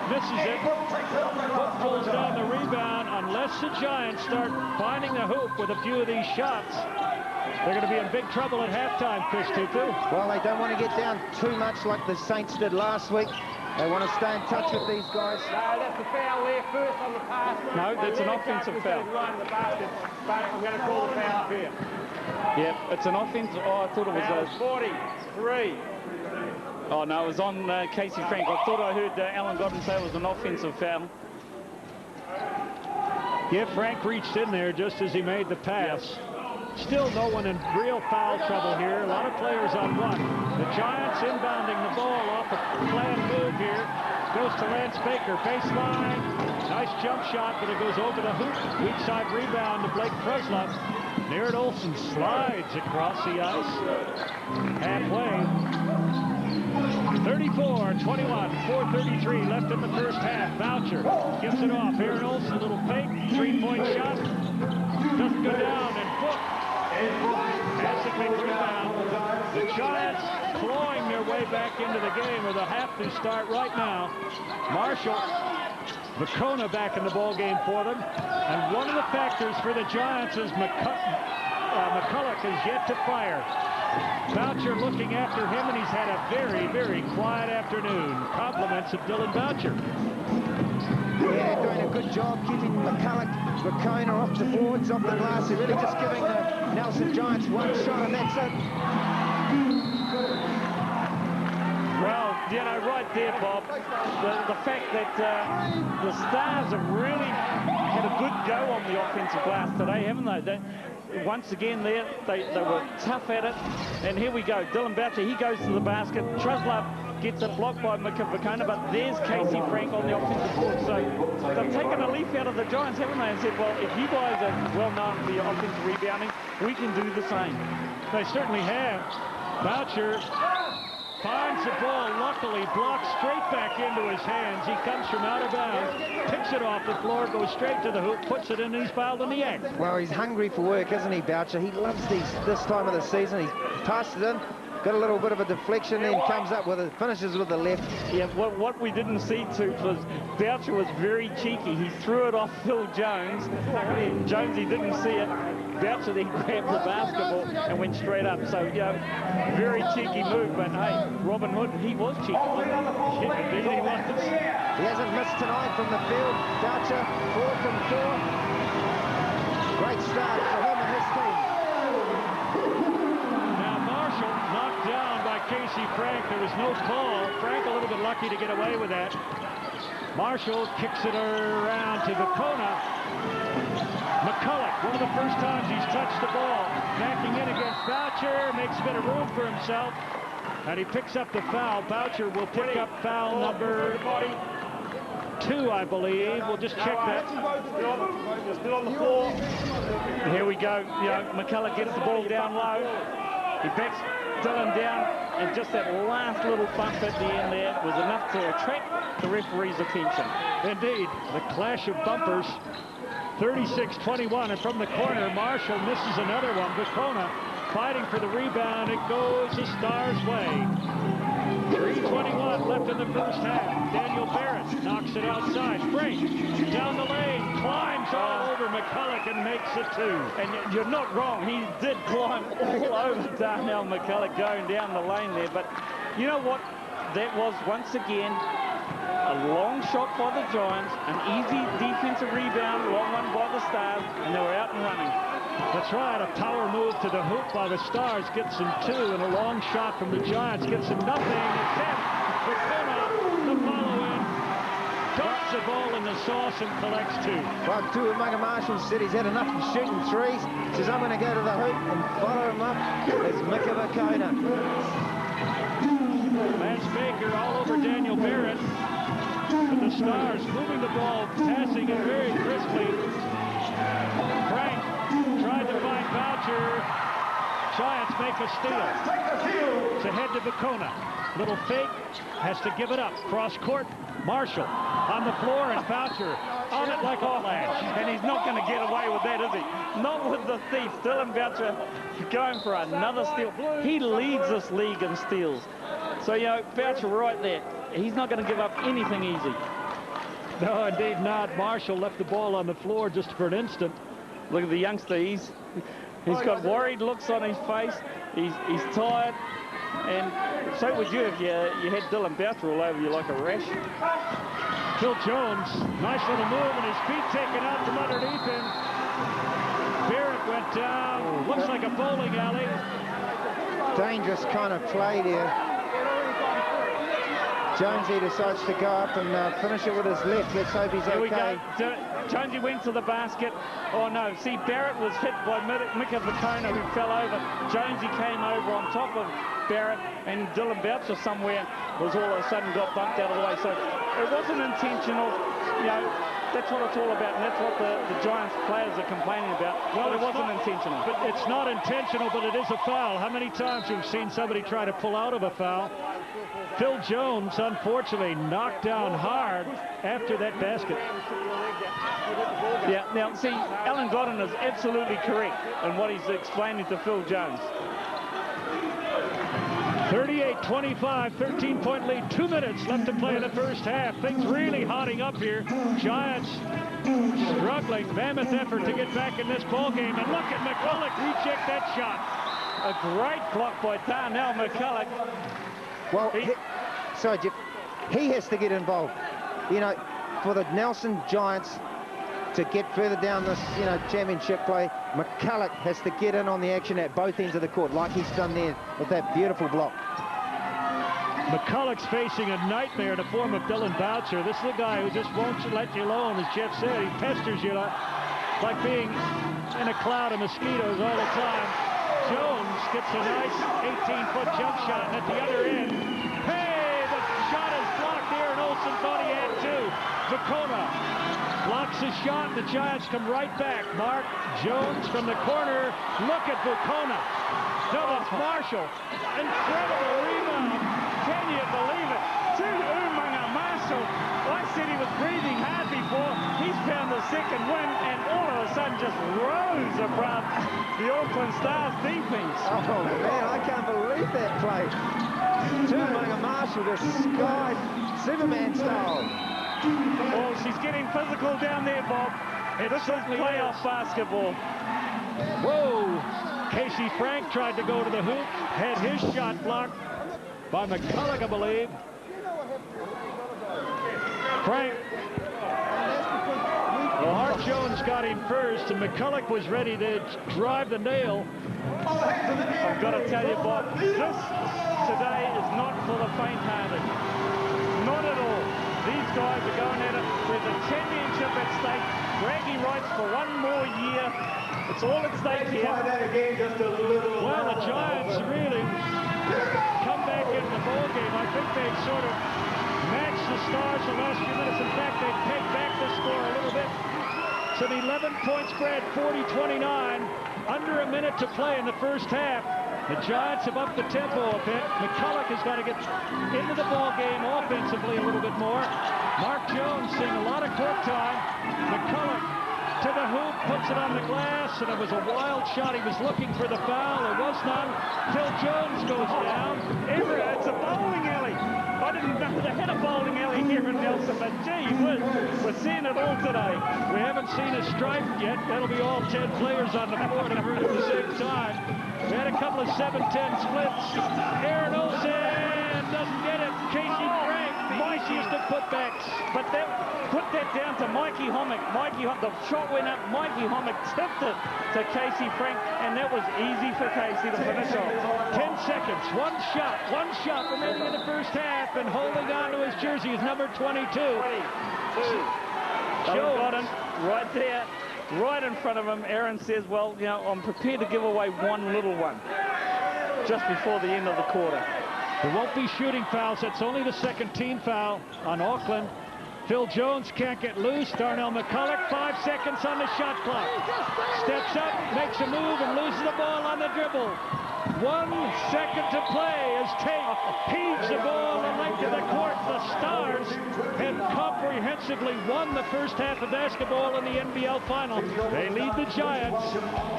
this is it. Hook pulls down the rebound. Unless the Giants start finding the hoop with a few of these shots, they're going to be in big trouble at halftime, Chris Tupu. Well, they don't want to get down too much like the Saints did last week. They want to stay in touch with these guys. No, that's a foul there first on the pass. No, that's an offensive foul. Right in the basket, but I'm going to call the foul here. Yep, it's an offense. Oh, I thought it was Foul a 43. Oh, no, it was on Casey Frank. I thought I heard Alan Godden say it was an offensive foul. Yeah, Frank reached in there just as he made the pass. Still no one in real foul trouble here. A lot of players on one. The Giants inbounding the ball off a planned move here. Goes to Lance Baker. Baseline. Nice jump shot, but it goes over the hoop. Weak side rebound to Blake Preslov. Nerid Olsen slides across the ice. Halfway. 34-21, 4:33 left in the first half. Boucher gives it off. Aaron Olsen, a little fake, 3-point shot. Doesn't go down, and Book has the big rebound. The Giants clawing their way back into the game, or they'll have to start right now. Marshall, Vacona back in the ball game for them. And one of the factors for the Giants is McCulloch is yet to fire. Boucher looking after him, and he's had a very, very quiet afternoon. Compliments of Dylan Boucher. Yeah, doing a good job keeping McCulloch, Vacona off the boards, off the glass. They're really just giving the Nelson Giants one shot, and that's it. Well, you know, right there, Bob, the fact that the Stars have really had a good go on the offensive glass today, haven't they? Once again, they were tough at it. And here we go. Dylan Boucher, he goes to the basket. Truslove gets it blocked by Vacona, but there's Casey Frank on the offensive board. So they've taken a leaf out of the Giants, haven't they, and said, well, if you guys are well known for your offensive rebounding, we can do the same. They certainly have. Boucher finds the ball, luckily blocked straight back into his hands. He comes from out of bounds, picks it off the floor, goes straight to the hoop, puts it in, and he's fouled in the act. Well, he's hungry for work, isn't he, Boucher? He loves this time of the season. He passed it in, got a little bit of a deflection, then comes up with it, finishes with the left. Yeah, what we didn't see too was Boucher was very cheeky. He threw it off Phil Jones. Jonesy didn't see it. Boucher then grabbed the basketball and went straight up. So, yeah, very cheeky move. But hey, Robin Hood, he was cheeky. Indeed he was. He hasn't missed tonight from the field. Boucher, 4 from 4. Great start for him and his team. Knocked down by Casey Frank. There was no call. Frank a little bit lucky to get away with that. Marshall kicks it around to Vacona. McCulloch, one of the first times he's touched the ball, backing in against Boucher, makes a bit of room for himself, and he picks up the foul. Boucher will pick up foul number 2, I believe. We'll just check that. Still on the floor. Here we go. McCulloch gets the ball down low. He backs Dillon down, and just that last little bump at the end there was enough to attract the referee's attention. Indeed, the clash of bumpers. 36-21, and from the corner, Marshall misses another one. Bacona fighting for the rebound. It goes the Stars' way. 3:21 left in the first half. Daniel Barrett knocks it outside. Frank down the lane, climbs all over McCulloch and makes it 2. And you're not wrong. He did climb all over Darnell McCulloch going down the lane there. But you know what? That was, once again, a long shot by the Giants, an easy defensive rebound, long one by the Stars, and they were out and running. That's right, a power move to the hoop by the Stars gets them 2, and a long shot from the Giants gets them nothing. Except Bacona, the follow-in, dumps the ball in the sauce and collects 2. Well, Tuamaga Marshall said he's had enough of shooting threes. Says, I'm going to go to the hoop and follow him up. It's Mika Bacona. Lance Baker all over Daniel Barrett. But the Stars moving the ball, passing it very crisply. Frank tried to find Boucher. Giants make a steal. It's ahead to Bacona. Little fake, has to give it up. Cross court, Marshall on the floor, and Boucher on it like all ash. And he's not going to get away with that, is he? Not with the thief. Dylan Boucher going for another steal. He leads this league in steals. So, Boucher right there. He's not going to give up anything easy. No, indeed not. Marshall left the ball on the floor just for an instant. Look at the youngster. He's got worried looks on his face. He's tired. And so would you if you had Dylan Boucher all over you like a rash. Phil Jones, nice little move, and his feet taken out from underneath him. Barrett went down. Looks like a bowling alley. Dangerous kind of play there. Jonesy decides to go up and finish it with his left. Let's hope he's okay. Here we go. Jonesy went to the basket. Oh, no. See, Barrett was hit by Mika Bacona, who fell over. Jonesy came over on top of Barrett, and Dylan Boucher somewhere was all of a sudden got bumped out of the way. So it wasn't intentional. That's what it's all about, and that's what the Giants players are complaining about. Well, it wasn't intentional. But it's not intentional, but it is a foul. How many times have we seen somebody try to pull out of a foul? Phil Jones, unfortunately, knocked down hard after that basket. Yeah, now, see, Alan Godden is absolutely correct in what he's explaining to Phil Jones. 38-25, 13-point lead, 2 minutes left to play in the first half. Things really hotting up here. Giants struggling, mammoth effort to get back in this ball game. And look at McCulloch recheck that shot. A great block by Darnell McCulloch. Well, sorry, Jeff, he has to get involved. For the Nelson Giants to get further down this, championship play, McCulloch has to get in on the action at both ends of the court, like he's done there with that beautiful block. McCulloch's facing a nightmare in the form of Dylan Boucher. This is a guy who just won't let you alone, as Jeff said. He pesters you like being in a cloud of mosquitoes all the time. Jones gets a nice 18-foot jump shot, and at the other end, hey, the shot is blocked there, and Olsen thought he had 2. Bacona blocks the shot, and the Giants come right back. Mark Jones from the corner. Look at Bacona. No, that's Marshall. Incredible rebound. Can you believe it? To Umaga Marshall. I said he was breathing hard before. He's found the second win, and all of a sudden just rose above the Auckland Stars defense. Oh, man, I can't believe that play. Umaga Marshall just skied Superman style. Well, she's getting physical down there, Bob. This is playoff basketball. Whoa! Casey Frank tried to go to the hoop, had his shot blocked by McCulloch, I believe. Frank. Well, Hart Jones got him first, and McCulloch was ready to drive the nail. I've got to tell you, Bob, this today is not for the faint-hearted. Not at all. These guys are going at it. There's a championship at stake. Bragging rights for one more year. It's all at stake here. Well, the Giants really come back into the ball game. I think they sort of matched the Stars the last few minutes. In fact, they pegged back the score a little bit. It's an 11-point spread, 40-29. Under a minute to play in the first half. The Giants have upped the tempo a bit. McCulloch has got to get into the ball game offensively a little bit more. Mark Jones seeing a lot of court time. McCulloch to the hoop, puts it on the glass, and it was a wild shot. He was looking for the foul. There was none. Phil Jones goes down. It's a bowling alley. I didn't know they had a bowling alley here in Nelson, but gee whiz, we're seeing it all today. We haven't seen a stripe yet. That'll be all 10 players on the court at the same time. We had a couple of 7-10 splits. Aaron Olsen doesn't get it. Casey Frank, Mikey's the putbacks, but put that down to Mikey Hommick. The shot went up. Mikey Hommick tipped it to Casey Frank, and that was easy for Casey to finish off. 10 seconds, one shot remaining in the first half, and holding on to his jersey is number 22. Joe got him right there. Right in front of him. Aaron says, well, you know, I'm prepared to give away one little one just before the end of the quarter. There won't be shooting fouls. That's only the second team foul on Auckland. Phil Jones can't get loose. Darnell McCulloch, 5 seconds on the shot clock. Steps up, makes a move, and loses the ball on the dribble. 1 second to play as Tate heaves the ball the length of the court. The Stars have comprehensively won the first half of basketball in the NBL final. They lead the Giants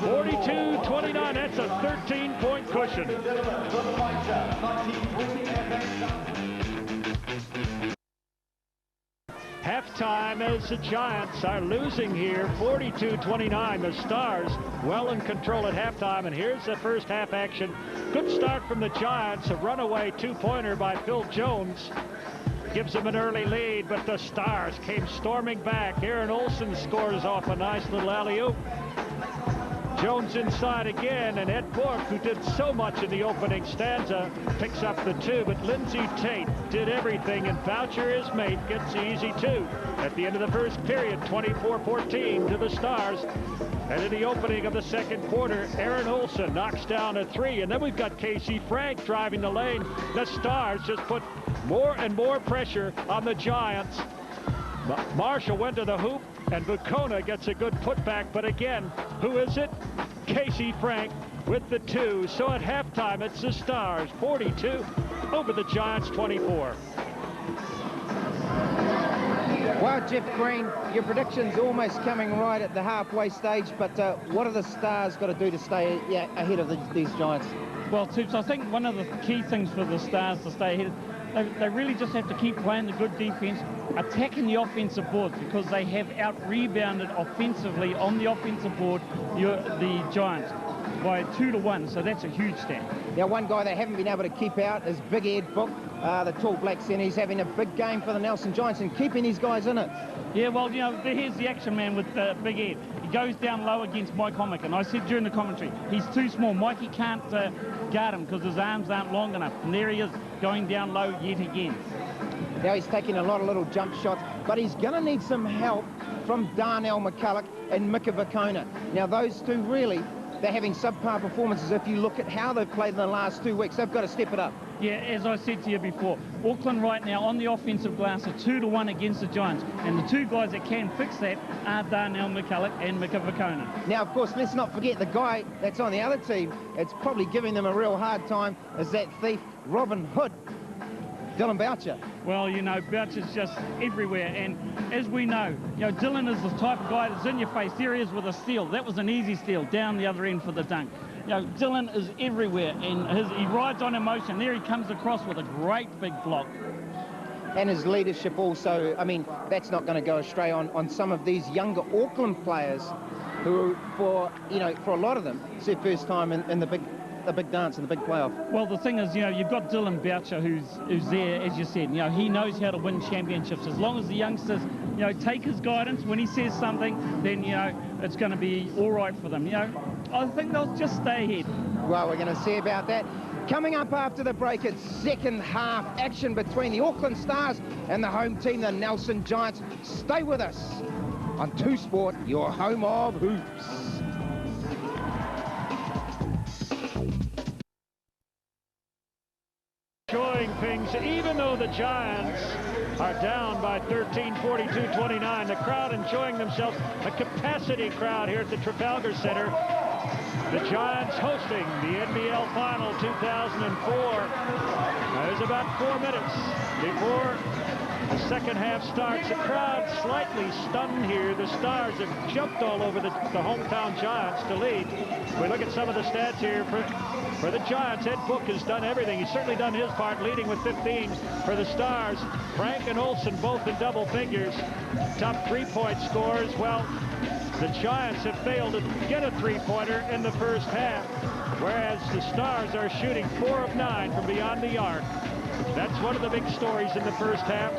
42-29. That's a 13-point cushion. Halftime as the Giants are losing here, 42-29. The Stars well in control at halftime, and here's the first half action. Good start from the Giants, a runaway two-pointer by Phil Jones. Gives them an early lead, but the Stars came storming back. Aaron Olsen scores off a nice little alley-oop. Jones inside again, and Ed Bork, who did so much in the opening stanza, picks up the two, but Lindsay Tate did everything, and Boucher, his mate, gets the easy two. At the end of the first period, 24-14 to the Stars. And in the opening of the second quarter, Aaron Olsen knocks down a three, and then we've got Casey Frank driving the lane. The Stars just put more and more pressure on the Giants. Marshall went to the hoop, and Vukona gets a good putback, but again, who is it? Casey Frank with the two. So at halftime, it's the Stars 42 over the Giants 24. Well, Jeff Green, your prediction's almost coming right at the halfway stage, but what are the Stars got to do to stay ahead of these Giants? Well, Toops, I think one of the key things for the Stars to stay ahead, they really just have to keep playing the good defense, attacking the offensive boards, because they have out-rebounded offensively on the offensive board the Giants by 2-1, so that's a huge stat. Now, one guy they haven't been able to keep out is Big Ed Book, the tall black centre. He's having a big game for the Nelson Giants and keeping these guys in it. Yeah, well, you know, here's the action man with Big Ed. He goes down low against Mike Hommick, and I said during the commentary, he's too small. Mikey can't guard him because his arms aren't long enough, and there he is going down low yet again. Now he's taking a lot of little jump shots, but he's going to need some help from Darnell McCulloch and Mika Vukona. Now those two really, they're having subpar performances. If you look at how they've played in the last 2 weeks, they've got to step it up. Yeah, as I said to you before, Auckland right now on the offensive glass are 2-1 against the Giants, and the two guys that can fix that are Darnell McCulloch and Mika Vukona. Now, of course, let's not forget the guy that's on the other team. It's probably giving them a real hard time is that thief, Robin Hood, Dylan Boucher. Well, you know, Boucher's just everywhere, and as we know, you know, Dylan is the type of guy that's in your face. There he is with a steal. That was an easy steal down the other end for the dunk. You know, Dylan is everywhere, and he rides on emotion. There he comes across with a great big block. And his leadership also, I mean, that's not going to go astray on some of these younger Auckland players who, for a lot of them, it's their first time in the big dance, in the big playoff. Well, the thing is, you know, you've got Dylan Boucher who's there, as you said. You know, he knows how to win championships. As long as the youngsters, you know, take his guidance, when he says something, then, you know, it's going to be all right for them. You know, I think they'll just stay ahead. Well, we're going to see about that. Coming up after the break, it's second half action between the Auckland Stars and the home team, the Nelson Giants. Stay with us. on 2 Sport, your home of hoops. Enjoying things, even though the Giants are down by 13, 42-29. The crowd enjoying themselves, a capacity crowd here at the Trafalgar Center. The Giants hosting the NBL Final 2004. There's about 4 minutes before the second half starts. The crowd slightly stunned here. The Stars have jumped all over the hometown Giants to lead. We look at some of the stats here for the Giants. Ed Book has done everything. He's certainly done his part, leading with 15. For the Stars, Frank and Olsen both in double figures. Top 3-point scores. Well, the Giants have failed to get a 3-pointer in the first half, whereas the Stars are shooting 4 of 9 from beyond the arc. That's one of the big stories in the first half.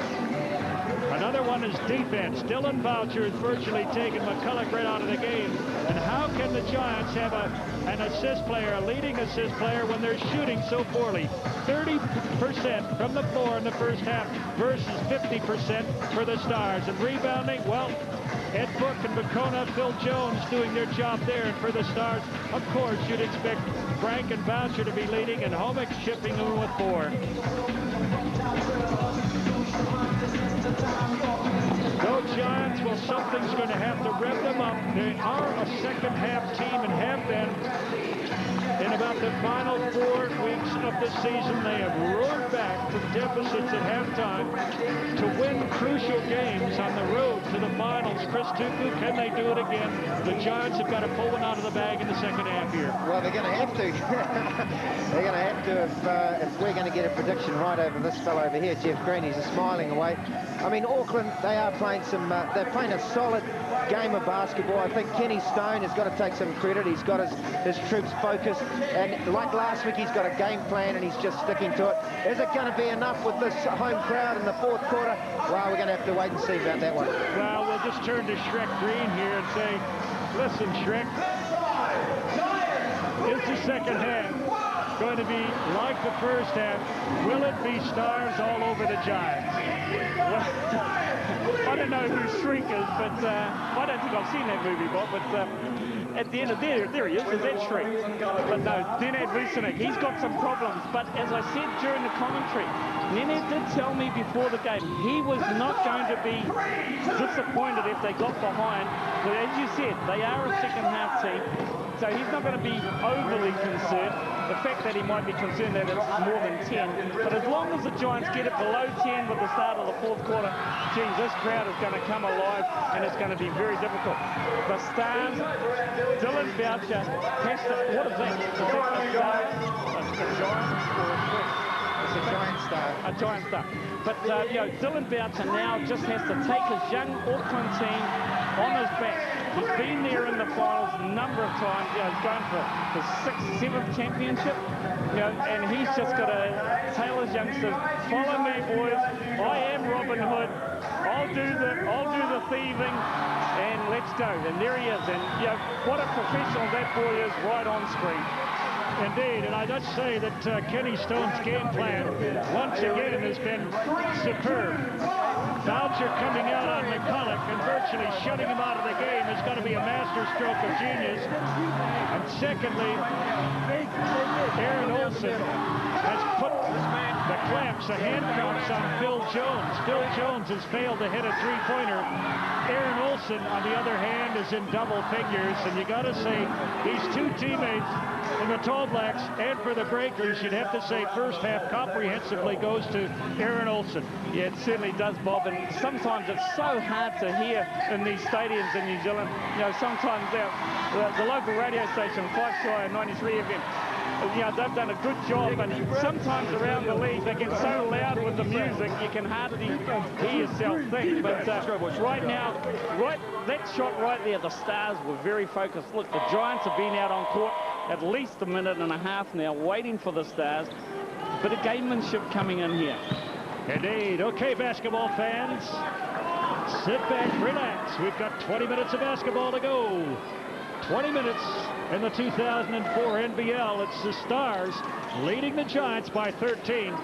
Another one is defense. Dylan Boucher has virtually taken McCulloch right out of the game. And how can the Giants have an assist player, a leading assist player, when they're shooting so poorly? 30% from the floor in the first half versus 50% for the Stars. And rebounding, well, Ed Book and Bacona, Phil Jones doing their job there. And for the Stars, of course, you'd expect Frank and Boucher to be leading, and Homick chipping in with 4. No Giants, well, something's going to have to rev them up. They are a second half team and have been. In about the final 4 weeks of the season, they have roared back from deficits at halftime to win crucial games on the road to the finals. Chris Tupu, can they do it again? The Giants have got to pull one out of the bag in the second half here. Well, they're going to have to. They're going to have to if we're going to get a prediction right over this fellow over here, Jeff Green. He's smiling away. I mean, Auckland, they are playing they're playing a solid game of basketball. I think Kenny Stone has got to take some credit. He's got his troops focused. And like last week, he's got a game plan and he's just sticking to it. Is it going to be enough with this home crowd in the 4th quarter? Well, we're going to have to wait and see about that one. Well, we'll just turn to Shrek Green here and say, listen, Shrek, is the second half going to be like the first half? Will it be Stars all over the Giants? Well, I don't know who Shrek is, but I don't think I've seen that movie, Bob, but at the end of there he is, that Shrek. But no, Nenad Vucinic, he's got some problems, but as I said during the commentary, Nenad did tell me before the game he was not going to be disappointed if they got behind. But as you said, they are a second half team, so he's not going to be overly concerned. The fact that he might be concerned that it's more than 10, but as long as the Giants get it below 10 with the start of the 4th quarter, geez, this crowd is going to come alive and it's going to be very difficult. The Stars, Dylan Boucher has to, what is that? Is that a Star? A Giant or a Swift? It's a Giant Star. A Giant Star. But, you know, Dylan Boucher now just has to take his young Auckland team on his back. He's been there in the finals a number of times. You know, he's going for his 6th, 7th championship. You know, and he's just got to tell his youngsters, follow me, boys. I am Robin Hood. I'll do the thieving, and let's go. And there he is. And you know, what a professional that boy is right on screen. Indeed, and I must say that Kenny Stone's game plan once again has been superb. Boucher coming out on McCulloch and virtually shutting him out of the game is going to be a masterstroke of genius. And secondly, Aaron Olsen has put the clamps, the handcuffs on Phil Jones. Phil Jones has failed to hit a 3-pointer. Aaron Olsen, on the other hand, is in double figures, and you got to say these 2 teammates in the Tall Blacks and for the Breakers, you'd have to say first half comprehensively goes to Aaron Olsen. Yeah, it certainly does, Bob, and sometimes it's so hard to hear in these stadiums in New Zealand. You know, sometimes the local radio station, 5 93 FM, you know, they've done a good job, and sometimes around the league they get so loud with the music you can hardly hear yourself think. But right now, that shot right there, the Stars were very focused. Look, the Giants have been out on court at least a minute and a half now, waiting for the Stars. Bit of gamemanship coming in here. Indeed. Okay, basketball fans, sit back, relax. We've got 20 minutes of basketball to go. 20 minutes in the 2004 NBL. It's the Stars leading the Giants by 13.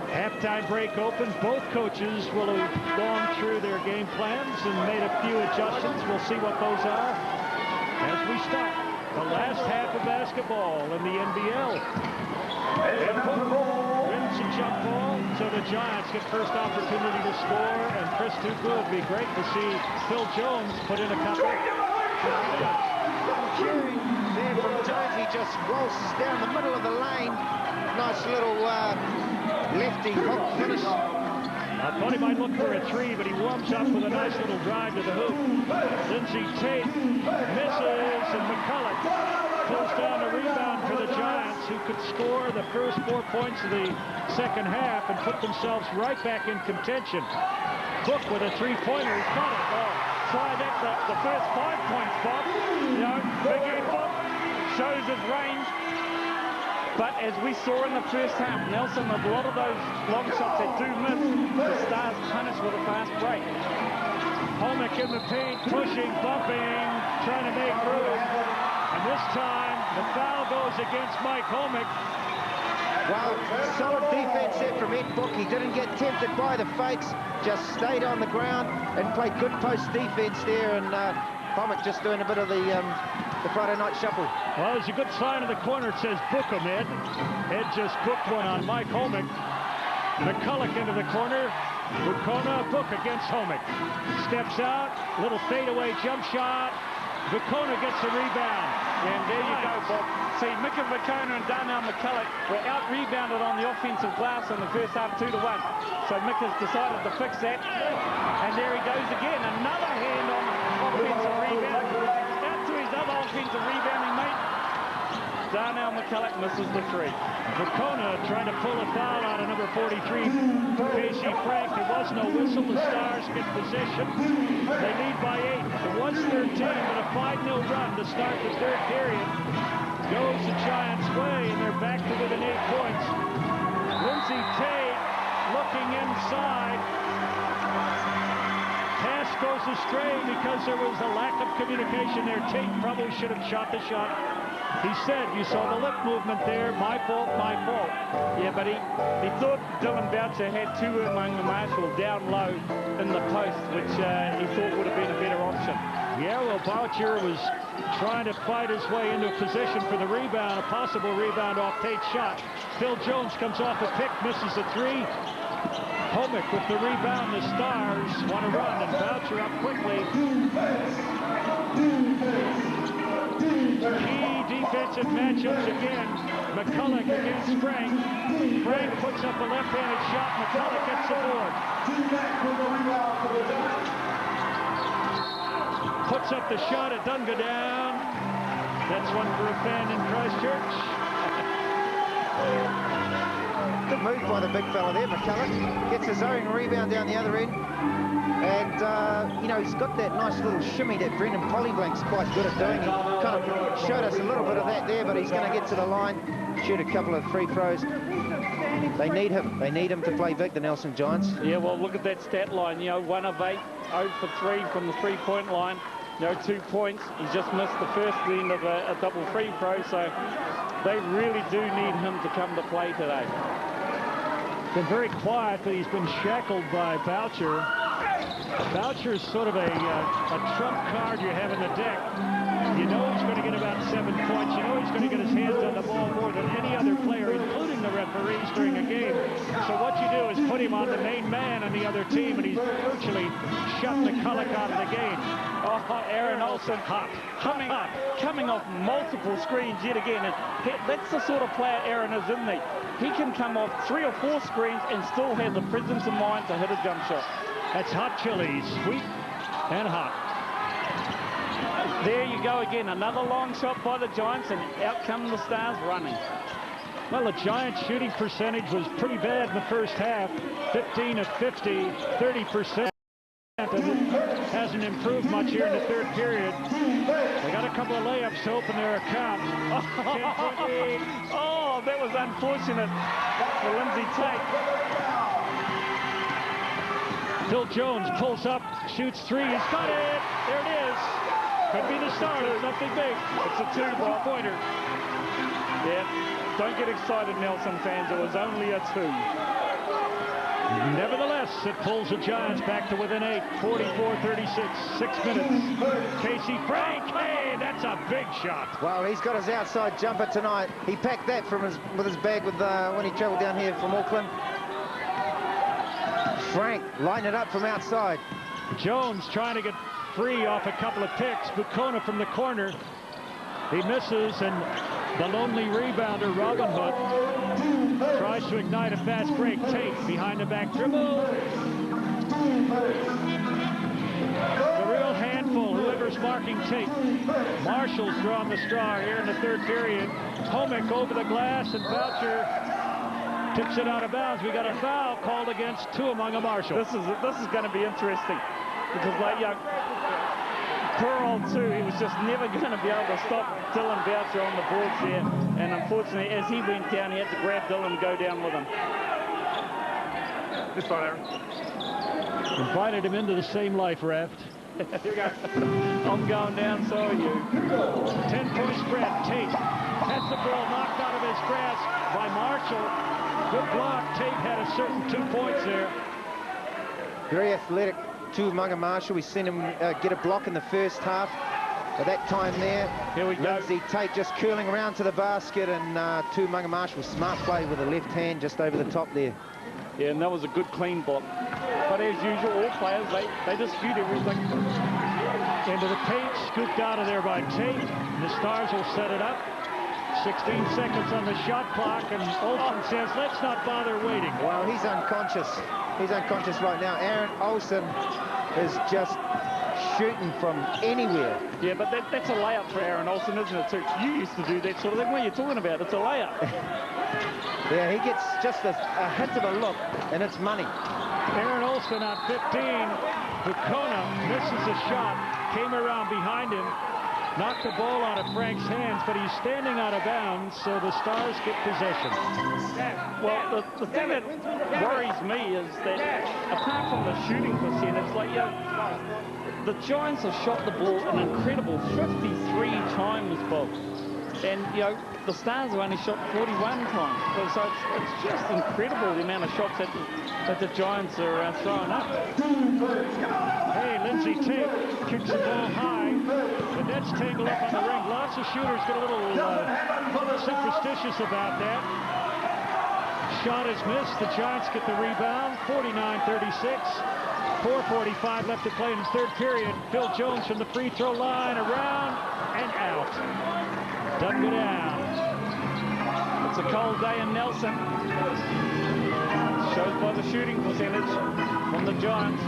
Halftime break open. Both coaches will have gone through their game plans and made a few adjustments. We'll see what those are as we start the last half of basketball in the NBL. Wins a jump ball, so the Giants get first opportunity to score, and Chris Tupu, it'd be great to see Phil Jones put in a couple. There from Jones, he just waltzes down the middle of the lane. Nice little lefty hook finish. I thought he might look for a three, but he warms up with a nice little drive to the hoop. Lindsay Tate misses, and McCulloch pulls down a rebound for the Giants, who could score the first 4 points of the second half and put themselves right back in contention. Cook with a three-pointer. He's got it. Oh, tried that the first 5 points, Bob. You know, Big Ed Bob shows his range. But as we saw in the first half, Nelson, a lot of those long shots that do miss, the Stars punish with a fast break. Homick in the paint, pushing, bumping, trying to make room. And this time, the foul goes against Mike Homick. Well, solid defense there from Ed Book. He didn't get tempted by the fakes, just stayed on the ground and played good post defense there. And Homick just doing a bit of the Friday night shuffle. Well, there's a good sign in the corner. It says book him, Ed. Ed just booked one on Mike Homick. McCulloch into the corner. Bukona, Book against Homick. Steps out, little fadeaway jump shot. Bukona gets the rebound. And there you go, Bob. See, Mika Bukona and Darnell McCulloch were out-rebounded on the offensive glass in the first half, 2-1. So Mika's decided to fix that. And there he goes again. Another hand on offensive rebound. Out to his other offensive rebounding mate. Darnell McCulloch misses the three. Bukona trying to pull a foul out of number 43, Casey Frank. There was no whistle. The Stars get possession. They lead by 8. It was 13, but a 5-0 run to start the third period goes the Giants' way, and they're back to within 8 points. Lindsay Tate looking inside. Pass goes astray because there was a lack of communication there. Tate probably should have shot the shot. He said, you saw the lip movement there, my fault, my fault. Yeah, but he thought Dylan Boucher had two among the Marshall down low in the post, which he thought would have been a better option. Yeah, well, Boucher was trying to fight his way into a position for the rebound, a possible rebound off Tate's shot. Phil Jones comes off a pick, misses a three. Homick with the rebound. The Stars want to run, and Boucher up quickly. Key defensive matchups again. McCulloch against Frank. Frank puts up a left-handed shot. McCulloch gets the board. Puts up the shot. It doesn't go down. That's one for a fan in Christchurch. Good move by the big fella there, McCulloch. Gets his own rebound down the other end. And, you know, he's got that nice little shimmy that Brendan Polyblank's quite good at doing. He kind of showed us a little bit of that there, but he's going to get to the line, shoot a couple of free throws. They need him. They need him to play big, the Nelson Giants. Yeah, well, look at that stat line. You know, 1 of 8, 0 for 3 from the three-point line. You know, 2 points. He's just missed the first end of a double free throw, so they really do need him to come to play today. Been very quiet, but he's been shackled by Boucher. Boucher's sort of a trump card you have in the deck. You know he's going to get about 7 points. You know he's going to get his hands on the ball more than any other player, including the referees during a game. So what you do is put him on the main man on the other team, and he's virtually shut McCulloch out of the game. Oh, Aaron Olsen coming off multiple screens yet again. And that's the sort of player Aaron is, isn't he? He can come off 3 or 4 screens and still have the presence of mind to hit a jump shot. That's hot chili, sweet and hot. There you go again, another long shot by the Giants, and out come the Stars running. Well, the Giants' shooting percentage was pretty bad in the first half, 15 of 50, 30%. And it hasn't improved much here in the third period. They got a couple of layups to open their account. Oh, that was unfortunate for Lindsay Tate. Phil Jones pulls up, shoots 3. He's got it. There it is. Could be the start of something big. It's a 2-pointer. Yeah, don't get excited, Nelson fans. It was only a 2. Nevertheless, it pulls the Giants back to within 8, 44-36, 6 minutes. Casey Frank, hey, that's a big shot. Well, he's got his outside jumper tonight. He packed that from with his bag when he travelled down here from Auckland. Frank lighting it up from outside. Jones trying to get free off a couple of picks. Bukona from the corner. He misses, and the lonely rebounder, Robin Hood, tries to ignite a fast break. Tate behind the back dribble. The real handful, whoever's marking Tate. Marshall's drawn the straw here in the third period. Homick over the glass, and Boucher tips it out of bounds. We got a foul called against Tuamanga Marshall. This is going to be interesting because, like, Pearl too, he was just never going to be able to stop Dylan Boucher on the boards there, and unfortunately, as he went down, he had to grab Dylan and go down with him. This one, Aaron. Invited him into the same life raft. Here we go. I'm going down, so are you. 10-point spread. Tate has the ball knocked out of his grasp by Marshall. Good block. Tate had a certain 2 points there. Very athletic Tuamanga Marshall. We've seen him get a block in the first half. At that time there, here we go. Lindsay Tate just curling around to the basket, and Tuamanga Marshall, smart play with the left hand just over the top there. Yeah, and that was a good clean block. But as usual, all players, they dispute everything. Into the Tate, scooped out of there by Tate. And the Stars will set it up. 16 seconds on the shot clock, and Olsen says, let's not bother waiting. Well, he's unconscious. He's unconscious right now. Aaron Olsen is just shooting from anywhere. Yeah, but that's a layup for Aaron Olsen, isn't it, too? You used to do that sort of thing. What are you talking about? It's a layup. Yeah, he gets just a hit of a look, and it's money. Aaron Olsen on 15. Bukona misses a shot, came around behind him, knocked the ball out of Frank's hands, but he's standing out of bounds, so the Stars get possession. Well, the thing that worries me is that apart from the shooting percentage, like, the Giants have shot the ball an incredible 53 times, Bob. And, the Stars have only shot 41 times. So it's just incredible the amount of shots that the Giants are throwing up. Hey, Lindsay Tate kicks the ball high. The net's tangled up on the ring. Lots of shooters get a little superstitious about that. Shot is missed. The Giants get the rebound. 49-36. 4:45 left to play in the third period. Phil Jones from the free throw line, around and out. Doesn't go down. It's a cold day in Nelson. Shows by the shooting percentage from the Giants.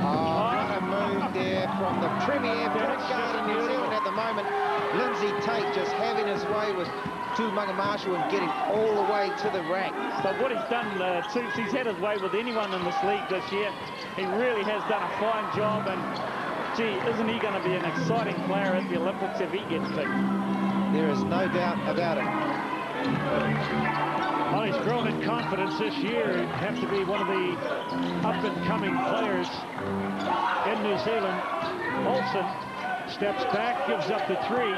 What a move there from the premier point guard in New Zealand at the moment. Lindsay Tate just having his way with Tuamanga Marshall and getting all the way to the rack. But what he's done, Toops, he's had his way with anyone in this league this year. He really has done a fine job, and gee, isn't he going to be an exciting player at the Olympics if he gets picked? There is no doubt about it. Well, he's grown in confidence this year. He'd have to be one of the up-and-coming players in New Zealand. Olsen steps back, gives up the three.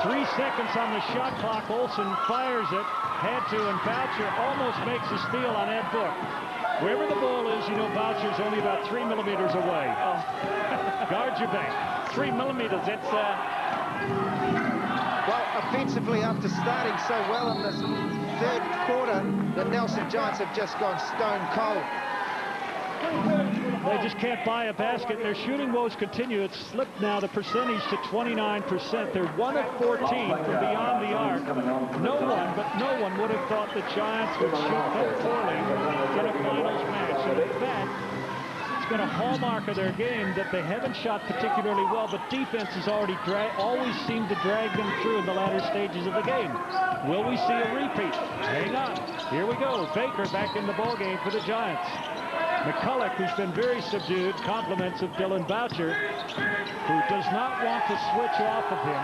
3 seconds on the shot clock. Olsen fires it. Had to, and Boucher almost makes a steal on Ed Book. Wherever the ball is, Boucher's only about 3 millimeters away. Oh. Guard your back. 3 millimeters, that's... Well, offensively, after starting so well in this third quarter, the Nelson Giants have just gone stone cold. They just can't buy a basket. Their shooting woes continue. It's slipped now, the percentage, to 29%. They're 1 of 14 from beyond the arc. No one would have thought the Giants would shoot so poorly in a finals match. And in fact, it's been a hallmark of their game that they haven't shot particularly well, but defense has always seemed to drag them through in the latter stages of the game. Will we see a repeat? Hang on. Here we go. Baker back in the ballgame for the Giants. McCulloch, who's been very subdued, compliments of Dylan Boucher, who does not want to switch off of him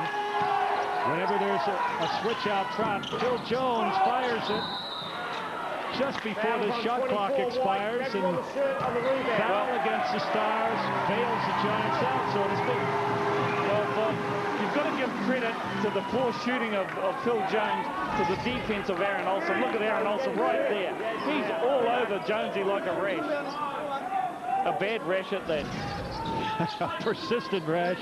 whenever there's a switch out front. Phil Jones fires it just before the shot clock expires, and foul against the Stars, bails the Giants out, so to speak. Well, you've got to give credit to the poor shooting of Phil Jones to the defense of Aaron Olsen. Look at Aaron Olsen right there. He's all over Jonesy like a rash. A bad rash at that. Persistent rash.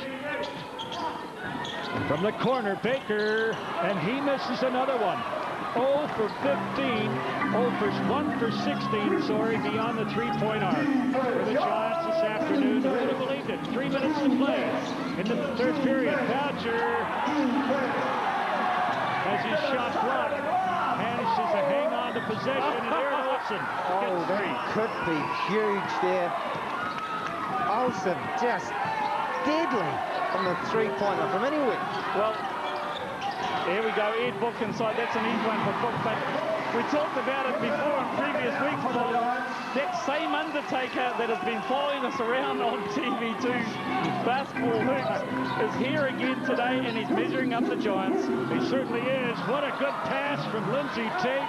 From the corner, Baker, and he misses another one. 0 for 15, 1 for 16, sorry, beyond the three-point arc for the Giants this afternoon. Who would have believed it? 3 minutes to play in the third period. Boucher has his shot blocked, manages to hang on to possession, and Aaron Olsen gets three. That could be huge there. Olsen just deadly from the three-point line from anywhere. Well, here we go, Ed Book inside. That's an easy one for Book, but we talked about it before in previous weeks, Paul. That same Undertaker that has been following us around on TV2 Basketball Hoops is here again today, and he's measuring up the Giants. He certainly is. What a good pass from Lindsay Tate.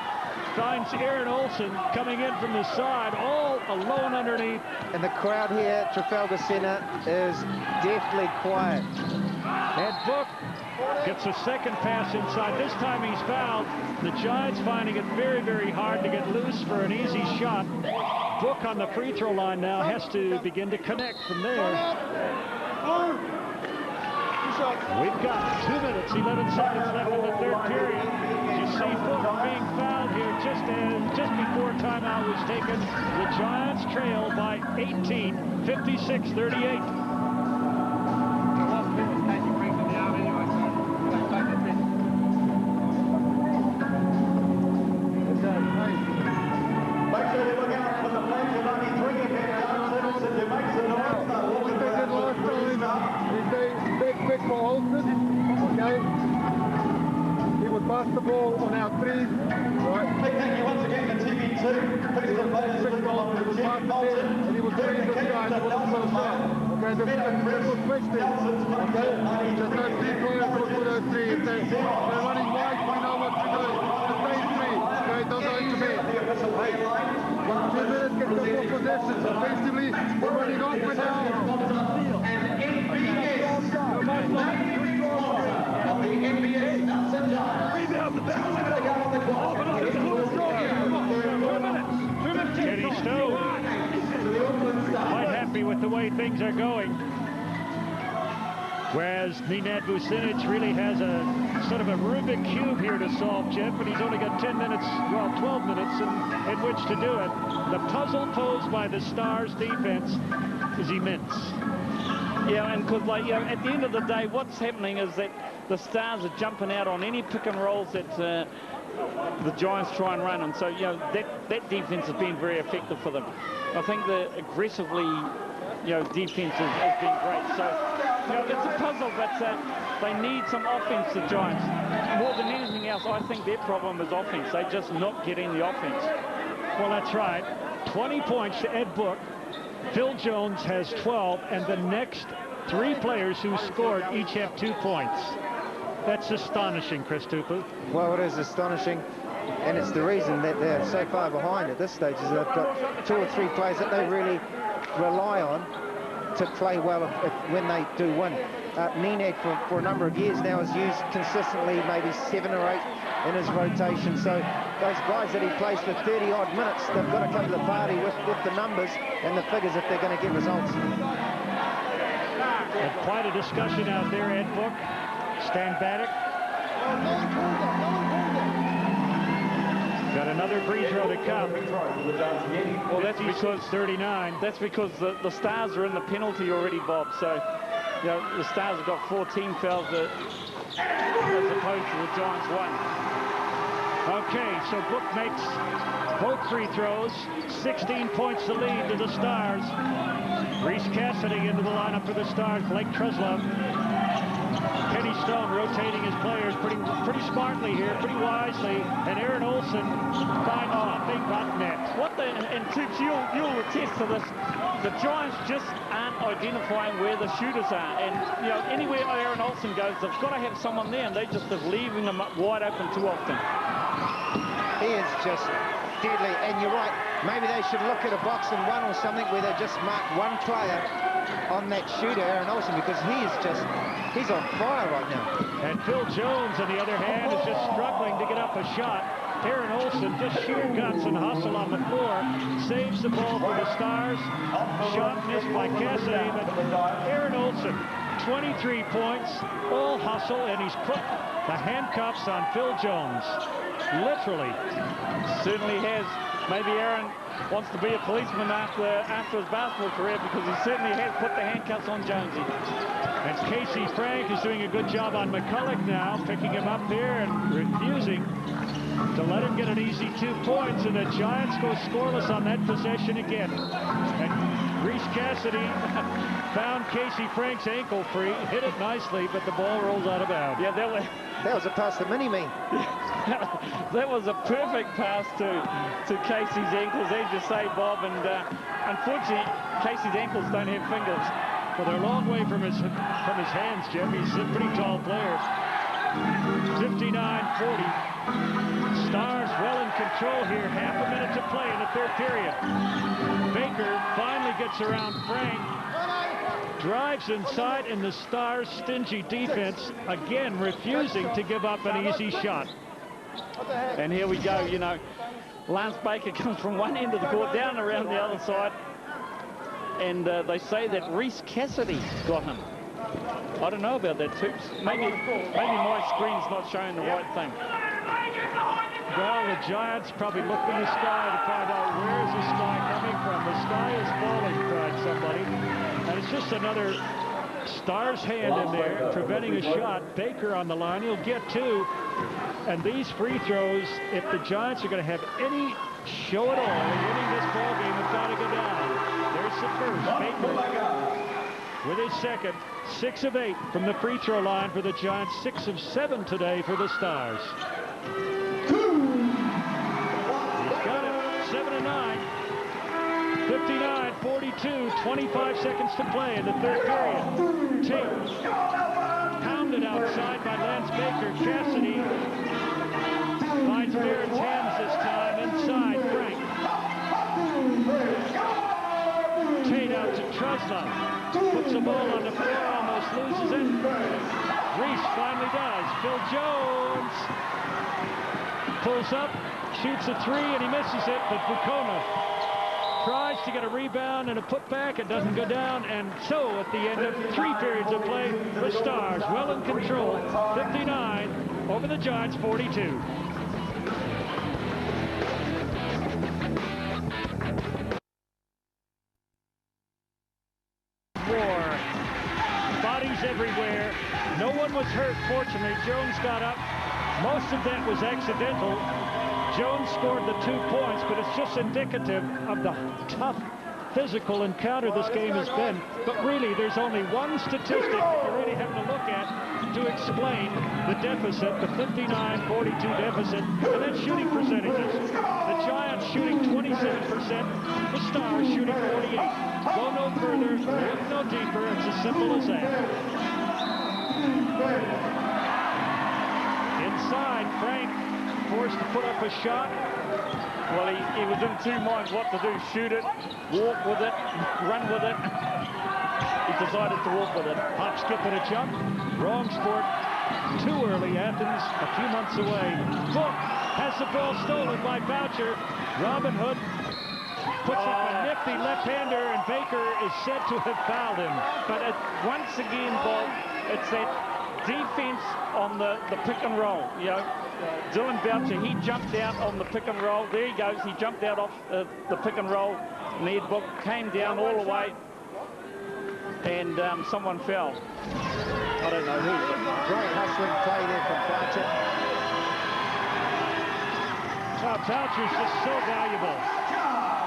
Finds Aaron Olsen coming in from the side, all alone underneath. And the crowd here at Trafalgar Centre is deathly quiet. Ed Book gets a second pass inside. This time he's fouled. The Giants finding it very, very hard to get loose for an easy shot. Book on the free throw line now has to begin to connect from there. We've got 2 minutes, 11 seconds left in the third period. You see Book being fouled here just before timeout was taken. The Giants trail by 18, 56-38. For Olsen, okay? He would pass the ball on our threes, right? Thank you once again for TV2. Please the players and he would freeze this guy and put him on the shot. Okay, there's a simple question, okay? There's no three players who put those three. If they're running wide, we know what to do. The same three, okay? Don't go into bed. 2 minutes, get some more possession. Offensively, we're running off with now. Of the NBA Kenny Stone quite happy with the way things are going. Whereas Nenad Vucinic really has a sort of a Rubik cube here to solve, Jeff, but he's only got 10 minutes, well, 12 minutes in which to do it. The puzzle posed by the Stars defense is immense. Yeah, and because, like, you know, at the end of the day, what's happening is that the Stars are jumping out on any pick and rolls that the Giants try and run, and so, you know, that defense has been very effective for them. I think the aggressively, you know, defense has been great. So, you know, it's a puzzle, but they need some offense, the Giants. More than anything else, I think their problem is offense. They're just not getting the offense. Well, that's right. 20 points to Ed Book. Phil Jones has 12, and the next three players who scored each have 2 points. That's astonishing, Chris Tupu. Well, it is astonishing, and it's the reason that they're so far behind at this stage is they've got 2 or 3 players that they really rely on to play well when they do win. Nenad for a number of years now has used consistently maybe 7 or 8 in his rotation. So those guys that he plays for 30-odd minutes, they've got to come to the party with the numbers and the figures if they're going to get results. And quite a discussion out there, Ed Book. Stan Baddock. Got another free throw to come. Well, that's because 39. That's because the Stars are in the penalty already, Bob. So, you know, the Stars have got 14 fouls as opposed to the Giants 1. Okay, so Book makes both free throws. 16 points to lead to the Stars. Reese Cassidy into the lineup for the Stars. Blake Truslove. Kenny Stone rotating his players pretty smartly here, pretty wisely. And Aaron Olsen finds nothing but net. And Toops, you'll attest to this. The Giants just aren't identifying where the shooters are. And, you know, anywhere Aaron Olsen goes, they've got to have someone there, and they just are leaving them wide open too often. He is just deadly. And you're right, maybe they should look at a box and one or something where they just mark one player on that shooter, Aaron Olsen, because he's on fire right now. And Phil Jones, on the other hand, is just struggling to get up a shot. Aaron Olsen, just sheer guts and hustle on the floor, saves the ball for the Stars. Shot missed by Cassidy, but Aaron Olsen, 23 points, all hustle, and he's put the handcuffs on Phil Jones. Literally. Certainly has. Maybe Aaron wants to be a policeman after his basketball career, because he certainly has put the handcuffs on Jonesy. And Casey Frank is doing a good job on McCulloch now, picking him up there and refusing to let him get an easy 2 points, and the Giants go scoreless on that possession again. And Reese Cassidy found Casey Frank's ankle free, hit it nicely, but the ball rolls out of bounds. Yeah, that was a pass to Mini-Me. That was a perfect pass to Casey's ankles, as you say, Bob, and unfortunately, Casey's ankles don't have fingers. Well, they're a long way from his hands, Jim. He's a pretty tall player. 59-40. Stars well in control here. Half a minute to play in the third period. Baker finally gets around Frank. Drives inside, and the Stars' stingy defense again refusing to give up an easy shot. And here we go, you know. Lance Baker comes from one end of the court down around the other side. And they say that Reese Cassidy got him. I don't know about that, Toops. Maybe my screen's not showing the right thing. Well, the Giants probably looked in the sky to find out where is the sky coming from. The sky is falling, cried somebody. And it's just another Stars hand in there, preventing a shot. Baker on the line, he'll get two. And these free throws, if the Giants are going to have any show at all in winning this ball game, have got to go down. There's the first. Baker with his second. 6 of 8 from the free throw line for the Giants. 6 of 7 today for the Stars. He's got it. 7 of 9. 59-42. 25 seconds to play in the third period. Tate pounded outside by Lance Baker. Cassidy finds Barrett's hands this time. Inside, Frank. Tate out to Truslow. Puts the ball on the floor, almost loses it. Reese finally does. Phil Jones pulls up, shoots a 3, and he misses it, but Bukona tries to get a rebound and a putback. It doesn't go down, and so at the end of 3 periods of play, the Stars well in control. 59 over the Giants, 42. Bodies everywhere. No one was hurt, fortunately. Jones got up. Most of that was accidental. Jones scored the 2 points, but it's just indicative of the tough physical encounter this game has been. But really, there's only one statistic that you really have to look at to explain the deficit, the 59-42 deficit, and that's shooting percentages. The Giants shooting 27%, the Stars shooting 48. Go no further, look no deeper, it's as simple as that. Inside, Frank forced to put up a shot. Well, he was in 2 minds what to do. Shoot it, walk with it, run with it. He decided to walk with it. Hop, skip, and a jump. Wrong sport. Too early. Athens a few months away. Book has the ball stolen by Boucher. Robin Hood puts up a nifty left-hander, and Baker is said to have fouled him. But once again, Bob, it's that defense on the pick and roll. You know, Dylan Boucher, he jumped out on the pick and roll. There he goes. He jumped out off the pick and roll. Ned Book came down all the way, and someone fell. I don't know who. Great hustling play there from Boucher. Well, Boucher's just so valuable.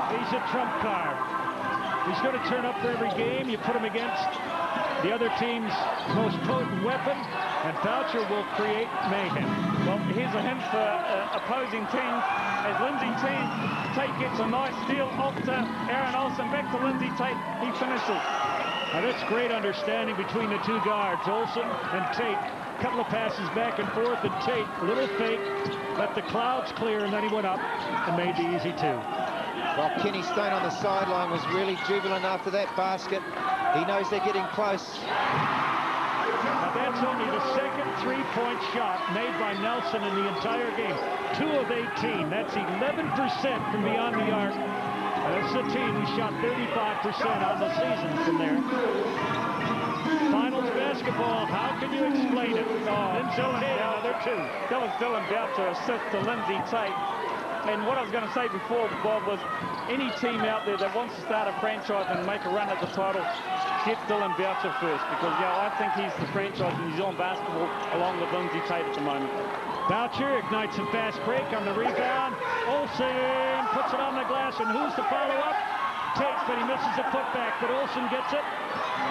He's a trump card. He's going to turn up for every game. You put him against the other team's most potent weapon, and Boucher will create mayhem. Well, here's a hint for opposing teams. As Lindsay Tate gets a nice steal off to Aaron Olsen, back to Lindsay Tate, he finishes. Now that's great understanding between the two guards, Olsen and Tate. a couple of passes back and forth, and Tate, little fake, let the clouds clear, and then he went up and made the easy 2. Well, Kenny Stone on the sideline was really jubilant after that basket. He knows they're getting close. Now that's only the second 3-point shot made by Nelson in the entire game. 2 of 18. That's 11% from beyond the arc. And it's a team who shot 35% on the season from there. Finals basketball, how can you explain it? Another 2. That was Dylan Boucher assist to Lindsay Tate. And what I was going to say before, Bob, was any team out there that wants to start a franchise and make a run at the title, get Dylan Boucher first, because, I think he's the franchise in New Zealand basketball along with Lindsay Tate at the moment. Boucher ignites a fast break on the rebound. Olsen puts it on the glass, and who's the follow-up? Tate, but he misses a putback, but Olsen gets it.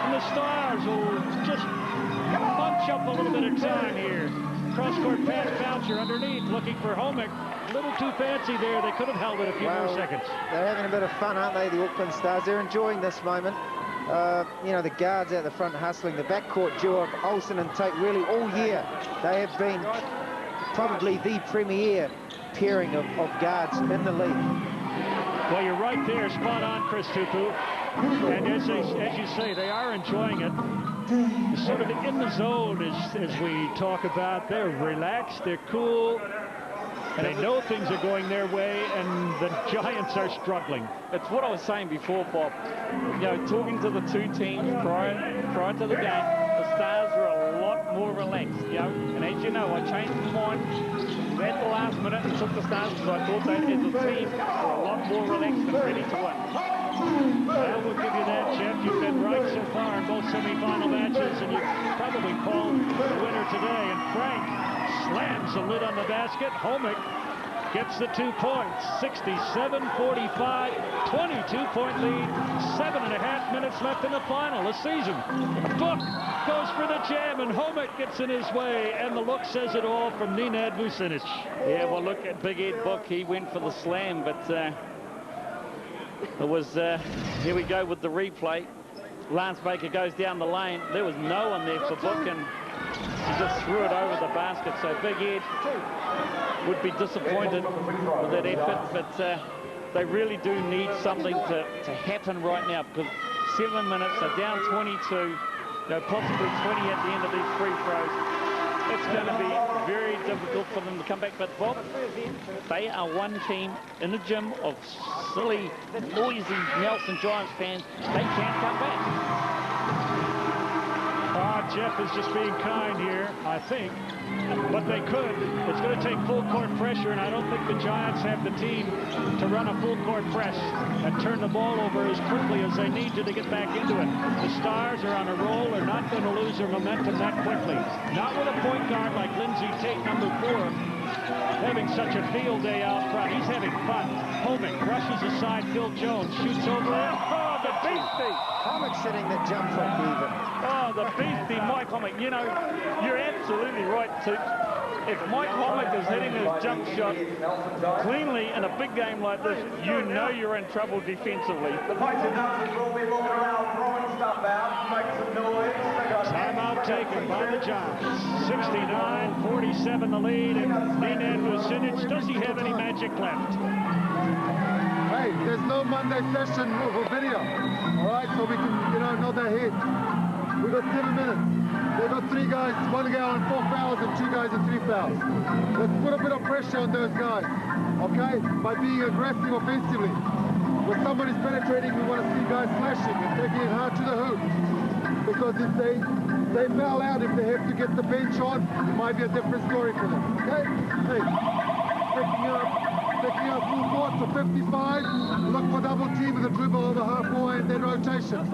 And the Stars will just bunch up a little bit of time here. Cross-court pass, Boucher underneath, looking for Homick. A little too fancy there. They could have held it a few more seconds. They're having a bit of fun, aren't they, the Auckland Stars? They're enjoying this moment. The guards out the front hustling. The backcourt duo of Olsen and Tate really all year. They have been probably the premier pairing of guards in the league. Well, you're right there, spot on, Chris Tupu. And as you say, they are enjoying it. Sort of in the zone as we talk about. They're relaxed, they're cool. And they know things are going their way, and the Giants are struggling. It's what I was saying before, Bob. Talking to the 2 teams prior to the game, the Stars were a lot more relaxed, And as you know, I changed my mind at the last minute and took the Stars because I thought they, as a team, were a lot more relaxed and ready to win. Well, we'll give you that, Jeff. You've been right so far in both semifinal matches, and you've probably called the winner today. And Frank slams the lid on the basket. Homick gets the 2 points. 67-45, 22-point lead. 7.5 minutes left in the final. The season. Book goes for the jam, and Homick gets in his way. And the look says it all from Nenad Vucinic. Yeah, well, look at Big Ed Book. He went for the slam, but it was, here we go with the replay. Lance Baker goes down the lane. There was no one there for Book, and he just threw it over the basket. So Big Ed would be disappointed with that effort, but they really do need something to happen right now, because 7 minutes, they're down 22, possibly 20 at the end of these free throws. It's going to be very difficult for them to come back. But, Bob, they are one team in the gym of silly, noisy Nelson Giants fans. They can't come back. Jeff is just being kind here, I think. But they could. It's going to take full court pressure, and I don't think the Giants have the team to run a full court press and turn the ball over as quickly as they need to get back into it. The Stars are on a roll. They're not going to lose their momentum that quickly. Not with a point guard like Lindsay Tate, number 4, having such a field day out front. He's having fun. Homick rushes aside Phil Jones, shoots over it. Oh, the beastie! Homick's hitting the jump from even. Oh, the beastie, Mike Homick. You're absolutely right, too. If Mike Homick is hitting his jump shot cleanly in a big game like this, you know you're in trouble defensively. Timeout taken by the Giants. 69-47 the lead, and Nenad Vucinic, does he have any magic left? Hey, there's no Monday session for video, all right? So we can, know their head. We got 7 minutes. They got 3 guys, 1 guy on 4 fouls and 2 guys on 3 fouls. Let's put a bit of pressure on those guys, okay? By being aggressive offensively. When somebody's penetrating, we want to see guys flashing and taking it hard to the hoop. Because if they foul out, if they have to get the bench on, it might be a different story for them, okay? Hey, picking up full court to 55, look for double team with a dribble over half court and then rotation.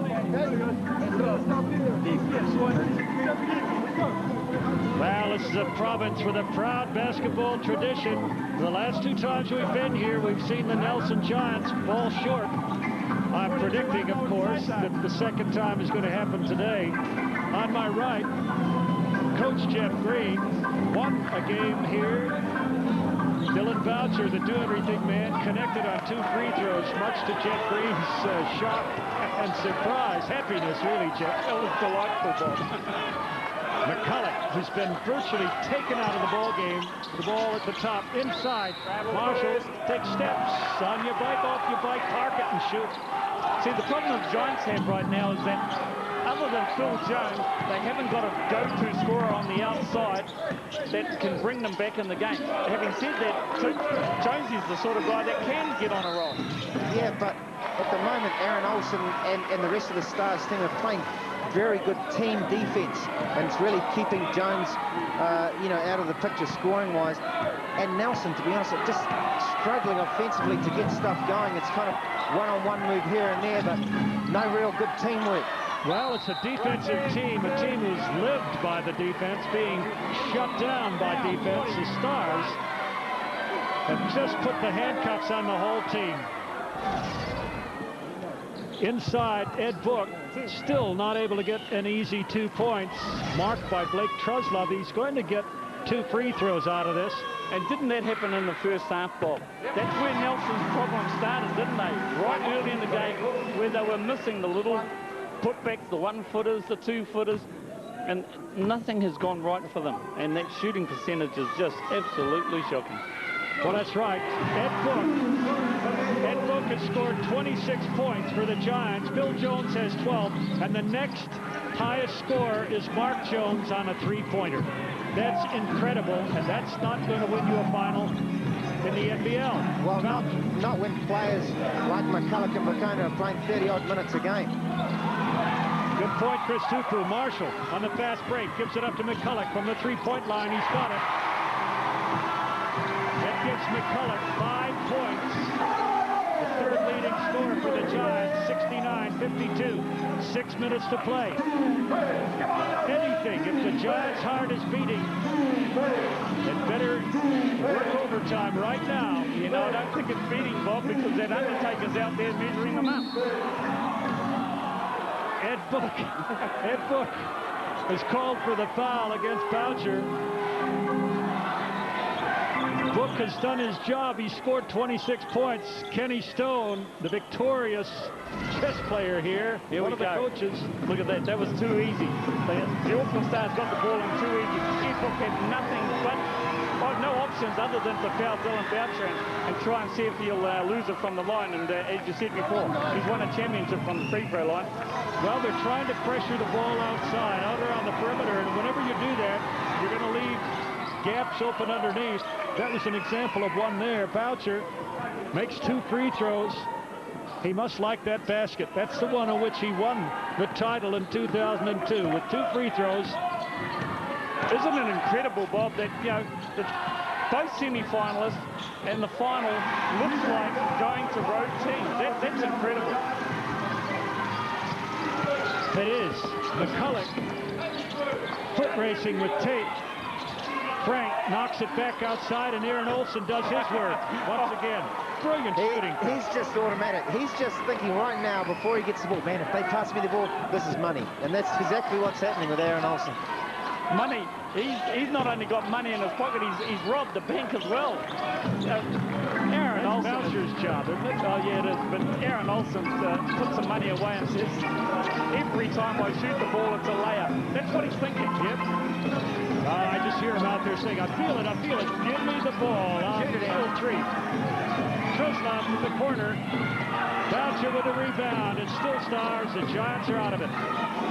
Well, this is a province with a proud basketball tradition. The last 2 times we've been here, we've seen the Nelson Giants fall short. I'm predicting, of course, that the second time is going to happen today. On my right, Coach Jeff Green won a game here. Dylan Boucher, the do-everything man, connected on 2 free throws, much to Jeff Green's shock and surprise. Happiness, really, Jeff. That was delightful, Bob. McCulloch, who's been virtually taken out of the ball game. The ball at the top, inside. Marshall takes steps on your bike, off your bike, park it and shoot. See, the problem the Giants have right now is that other than Phil Jones, they haven't got a go-to scorer on the outside that can bring them back in the game. Having said that, Jones is the sort of guy that can get on a roll. Yeah, but at the moment, Aaron Olsen and the rest of the Stars team are playing very good team defense, and it's really keeping Jones, you know, out of the picture scoring-wise. And Nelson, to be honest, just struggling offensively to get stuff going. It's kind of one-on-one move here and there, but no real good teamwork. Well, it's a defensive team, a team who's lived by the defense, being shut down by defense. The Stars have just put the handcuffs on the whole team. Inside, Ed Book still not able to get an easy 2 points. Marked by Blake Truslove. He's going to get 2 free throws out of this. And didn't that happen in the first half, Bob? That's where Nelson's problem started, didn't they? Right early in the game, where they were missing the little putbacks, the 1-footers, the 2-footers, and nothing has gone right for them. And that shooting percentage is just absolutely shocking. Well, that's right. Ed Book has scored 26 points for the Giants. Bill Jones has 12, and the next highest scorer is Mark Jones on a 3-pointer. That's incredible, and that's not going to win you a final in the NBL. Well, not when players like McCulloch and Bacona are playing 30-odd minutes a game. Good point, Chris Tupu. Marshall on the fast break gives it up to McCulloch from the 3-point line. He's got it. That gives McCulloch 5 points. The third leading scorer for the Giants, 69-52. 6 minutes to play. Anything, if the Giants' heart is beating, it better work overtime right now. You know, I don't think it's beating, Bob, because that Undertaker's out there measuring them up. Ed Book is called for the foul against Boucher. Book has done his job. He scored 26 points. Kenny Stone, the victorious chess player here. One of the coaches. Look at that. That was too easy. The Auckland Stars got the ball in too easy. Ed Book had nothing but no options other than to foul Dylan Boucher and try and see if he'll lose it from the line. And as you said before, he's won a championship from the free throw line. Well, they're trying to pressure the ball outside, out around the perimeter, and whenever you do that, you're going to leave gaps open underneath. That was an example of one there. Boucher makes 2 free throws. He must like that basket. That's the one on which he won the title in 2002 with 2 free throws. Isn't it incredible, Bob, that, you know, both semi-finalists and the final looks like going to road teams. That's incredible. It is. McCulloch foot racing with Tate. Frank knocks it back outside, and Aaron Olsen does his work once again. Brilliant shooting. He's just automatic. He's just thinking right now before he gets the ball, man, if they pass me the ball, this is money. And that's exactly what's happening with Aaron Olsen. Money. He's not only got money in his pocket, he's robbed the bank as well. Aaron Olsen. Boucher's job, isn't it? Oh, yeah, it is. But Aaron Olsen put some money away and says, every time I shoot the ball, it's a layup. That's what he's thinking, Jim. I just hear him out there saying, I feel it. Give me the ball. I'll treat. Truslove in the corner. Boucher with a rebound. It's still Stars. The Giants are out of it.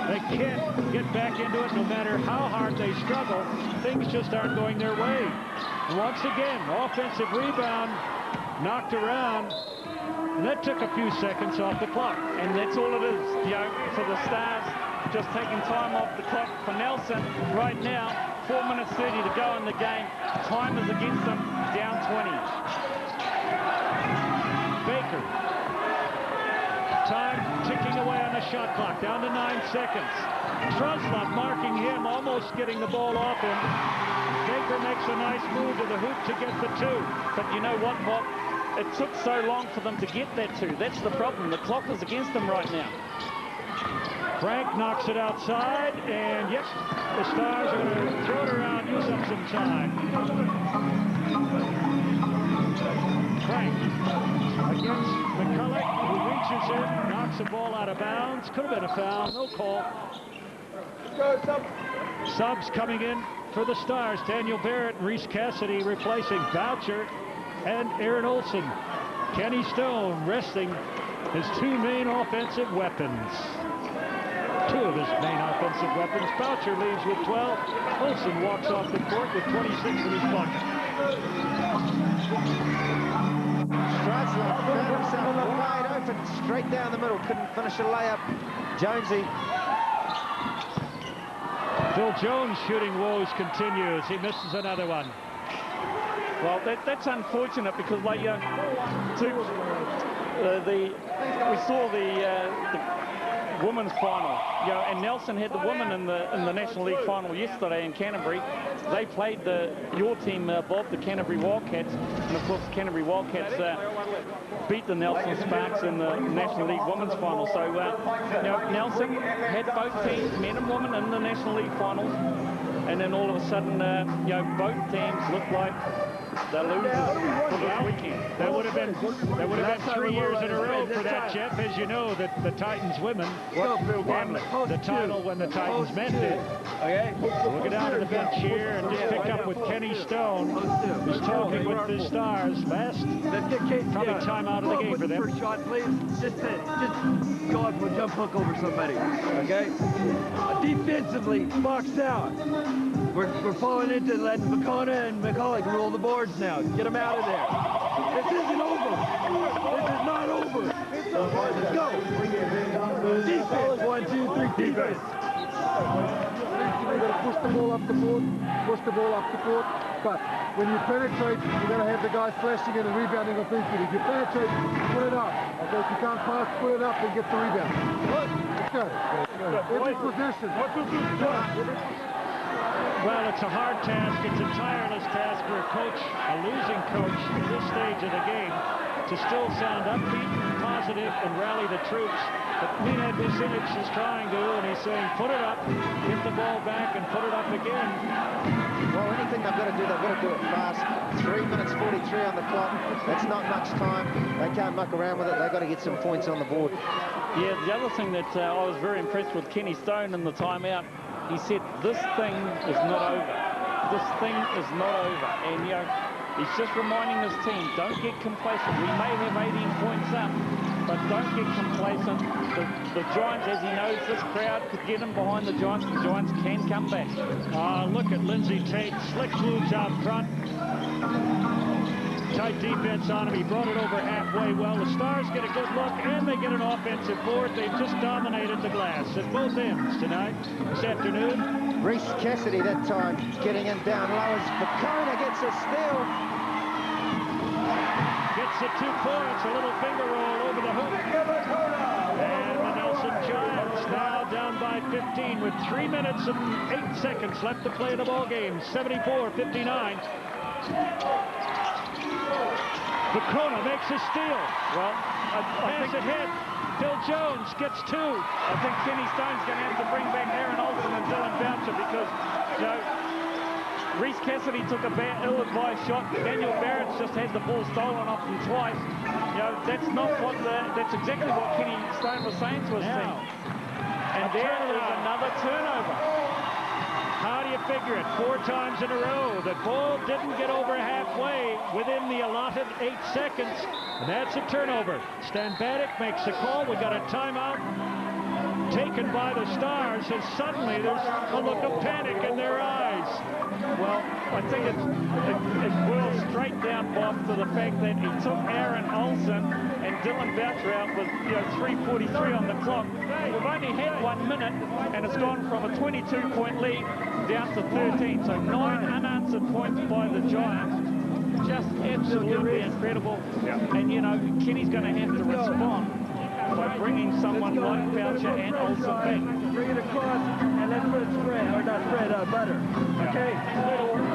They can't get back into it no matter how hard they struggle. Things just aren't going their way. And once again, offensive rebound knocked around. And that took a few seconds off the clock. And that's all it is, you know, for the Stars. Just taking time off the clock for Nelson right now. 4 minutes 30 to go in the game. Time is against them. Down 20. Baker. Time ticking away on the shot clock. Down to 9 seconds. Truslove marking him, almost getting the ball off him. Baker makes a nice move to the hoop to get the 2. But you know what, Bob? It took so long for them to get that 2. That's the problem. The clock is against them right now. Frank knocks it outside, and yes, the Stars are going to throw it around, use up some time. Frank against McCulloch, who reaches in, knocks the ball out of bounds. Could have been a foul, no call. Let's go, Subs coming in for the Stars. Daniel Barrett and Reese Cassidy replacing Boucher and Aaron Olsen. Kenny Stone resting his two main offensive weapons. Two of his main offensive weapons. Boucher leaves with 12. Olsen walks off the court with 26 in his pocket. Strasler found himself wide open, straight down the middle. Couldn't finish a layup. Jonesy. Phil Jones' shooting woes continues. He misses another one. Well, that's unfortunate because, like, we saw the women's final, and Nelson had the women in the National League final yesterday in Canterbury. They played your team, Bob, the Canterbury Wildcats, and of course the Canterbury Wildcats beat the Nelson Sparks in the National League women's final. So Nelson had both teams, men and women, in the National League finals, and then all of a sudden, both teams looked like they're losers for this weekend. That would have been 3 years in a row for that, Jeff. As you know, that the Titans women won the title when the Titans men did. Okay. We'll go down to the bench here and just pick up with Kenny Stone, who's talking with the Stars. Last probably time out of the game for them. First shot, please. Just go up and jump hook over somebody. Okay. Defensively, box out. We're falling into letting McCona and McCulloch rule the boards now. Get them out of there. This isn't over. This is not over. Let's go. Defense. 1, 2, 3. Defense. You've got to push the ball up the court. Push the ball up the court. But when you penetrate, you're going to have the guys flashing in and rebounding offensively. If you penetrate, put it up. Okay, if you can't pass, put it up and get the rebound. Let's go. Every possession. Well, it's a hard task. It's a tireless task for a coach, a losing coach at this stage of the game, to still sound upbeat, positive, and rally the troops. But Nenad Vucinic is trying to, and he's saying, put it up, get the ball back, and put it up again. Well, anything they've got to do, they've got to do it fast. 3 minutes 43 on the clock. That's not much time. They can't muck around with it. They've got to get some points on the board. Yeah, the other thing that I was very impressed with Kenny Stone in the timeout, he said, this thing is not over. This thing is not over. And, he's just reminding his team, don't get complacent. We may have 18 points up, but don't get complacent. The Giants, as he knows, this crowd could get him behind the Giants. The Giants can come back. Look at Lindsay Tate. Slick moves out front. Tight defense on him. He brought it over halfway well. The Stars get a good look, and they get an offensive board. They've just dominated the glass at both ends tonight, this afternoon. Reese Cassidy that time getting in down low as Vakona gets a steal. Gets the 2 points, a little finger roll over the hoop. And the Nelson Giants now down by 15 with 3 minutes and 8 seconds left to play in the ball game. 74-59. Vakona makes a steal. Well, pass ahead. Phil Jones gets 2. I think Kenny Stone's going to have to bring back Aaron Olsen and Dylan Boucher because, Reese Cassidy took a ill-advised shot. Daniel Barrett's just had the ball stolen off him twice. That's not what that's exactly what Kenny Stone was saying to his team. And there is another turnover. How do you figure it? 4 times in a row. The ball didn't get over halfway within the allotted 8 seconds. And that's a turnover. Stan Baddock makes the call. We got a timeout taken by the Stars, and suddenly there's a look of panic in their eyes. Well, I think it boils straight down, Bob, to the fact that he took Aaron Olsen and Dylan Boucher out with 3:43 on the clock. We've only had 1 minute, and it's gone from a 22-point lead down to 13. So 9 unanswered points by the Giants. Just absolutely incredible. Yeah. And, Kenny's going to have to respond by bringing someone like Boucher and Olsen back. Bring it across and let's put it spread, or not spread, butter. Okay?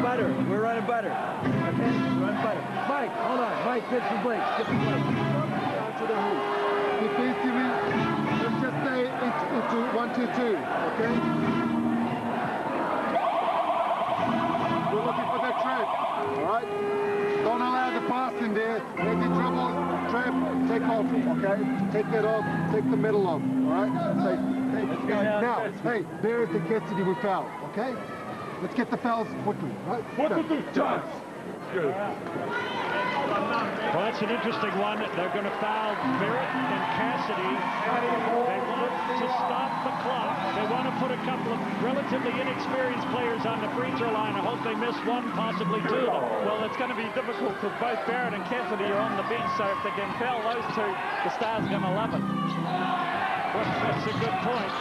Butter. We're running butter. Okay? We're running butter. Mike, hold on. Mike, get some Blake. Get some Blake. Down to the hoop. Defensively, let's just say it's 1-2-2, okay? We're looking for that trap, all right? Don't allow the pass in there. They get trouble, trap, take off, okay? Take that off, take the middle off, all right? Now, hey, Barrett and Cassidy will foul, Okay? Let's get the fouls quickly, right? What with the Giants? Good. Well, that's an interesting one. They're going to foul Barrett and Cassidy. They want to stop the clock. They want to put a couple of relatively inexperienced players on the free throw line. I hope they miss one, possibly two of them. Well, it's going to be difficult because both Barrett and Cassidy are on the bench, so if they can foul those two, the Stars are going to love it. Well, that's a good point.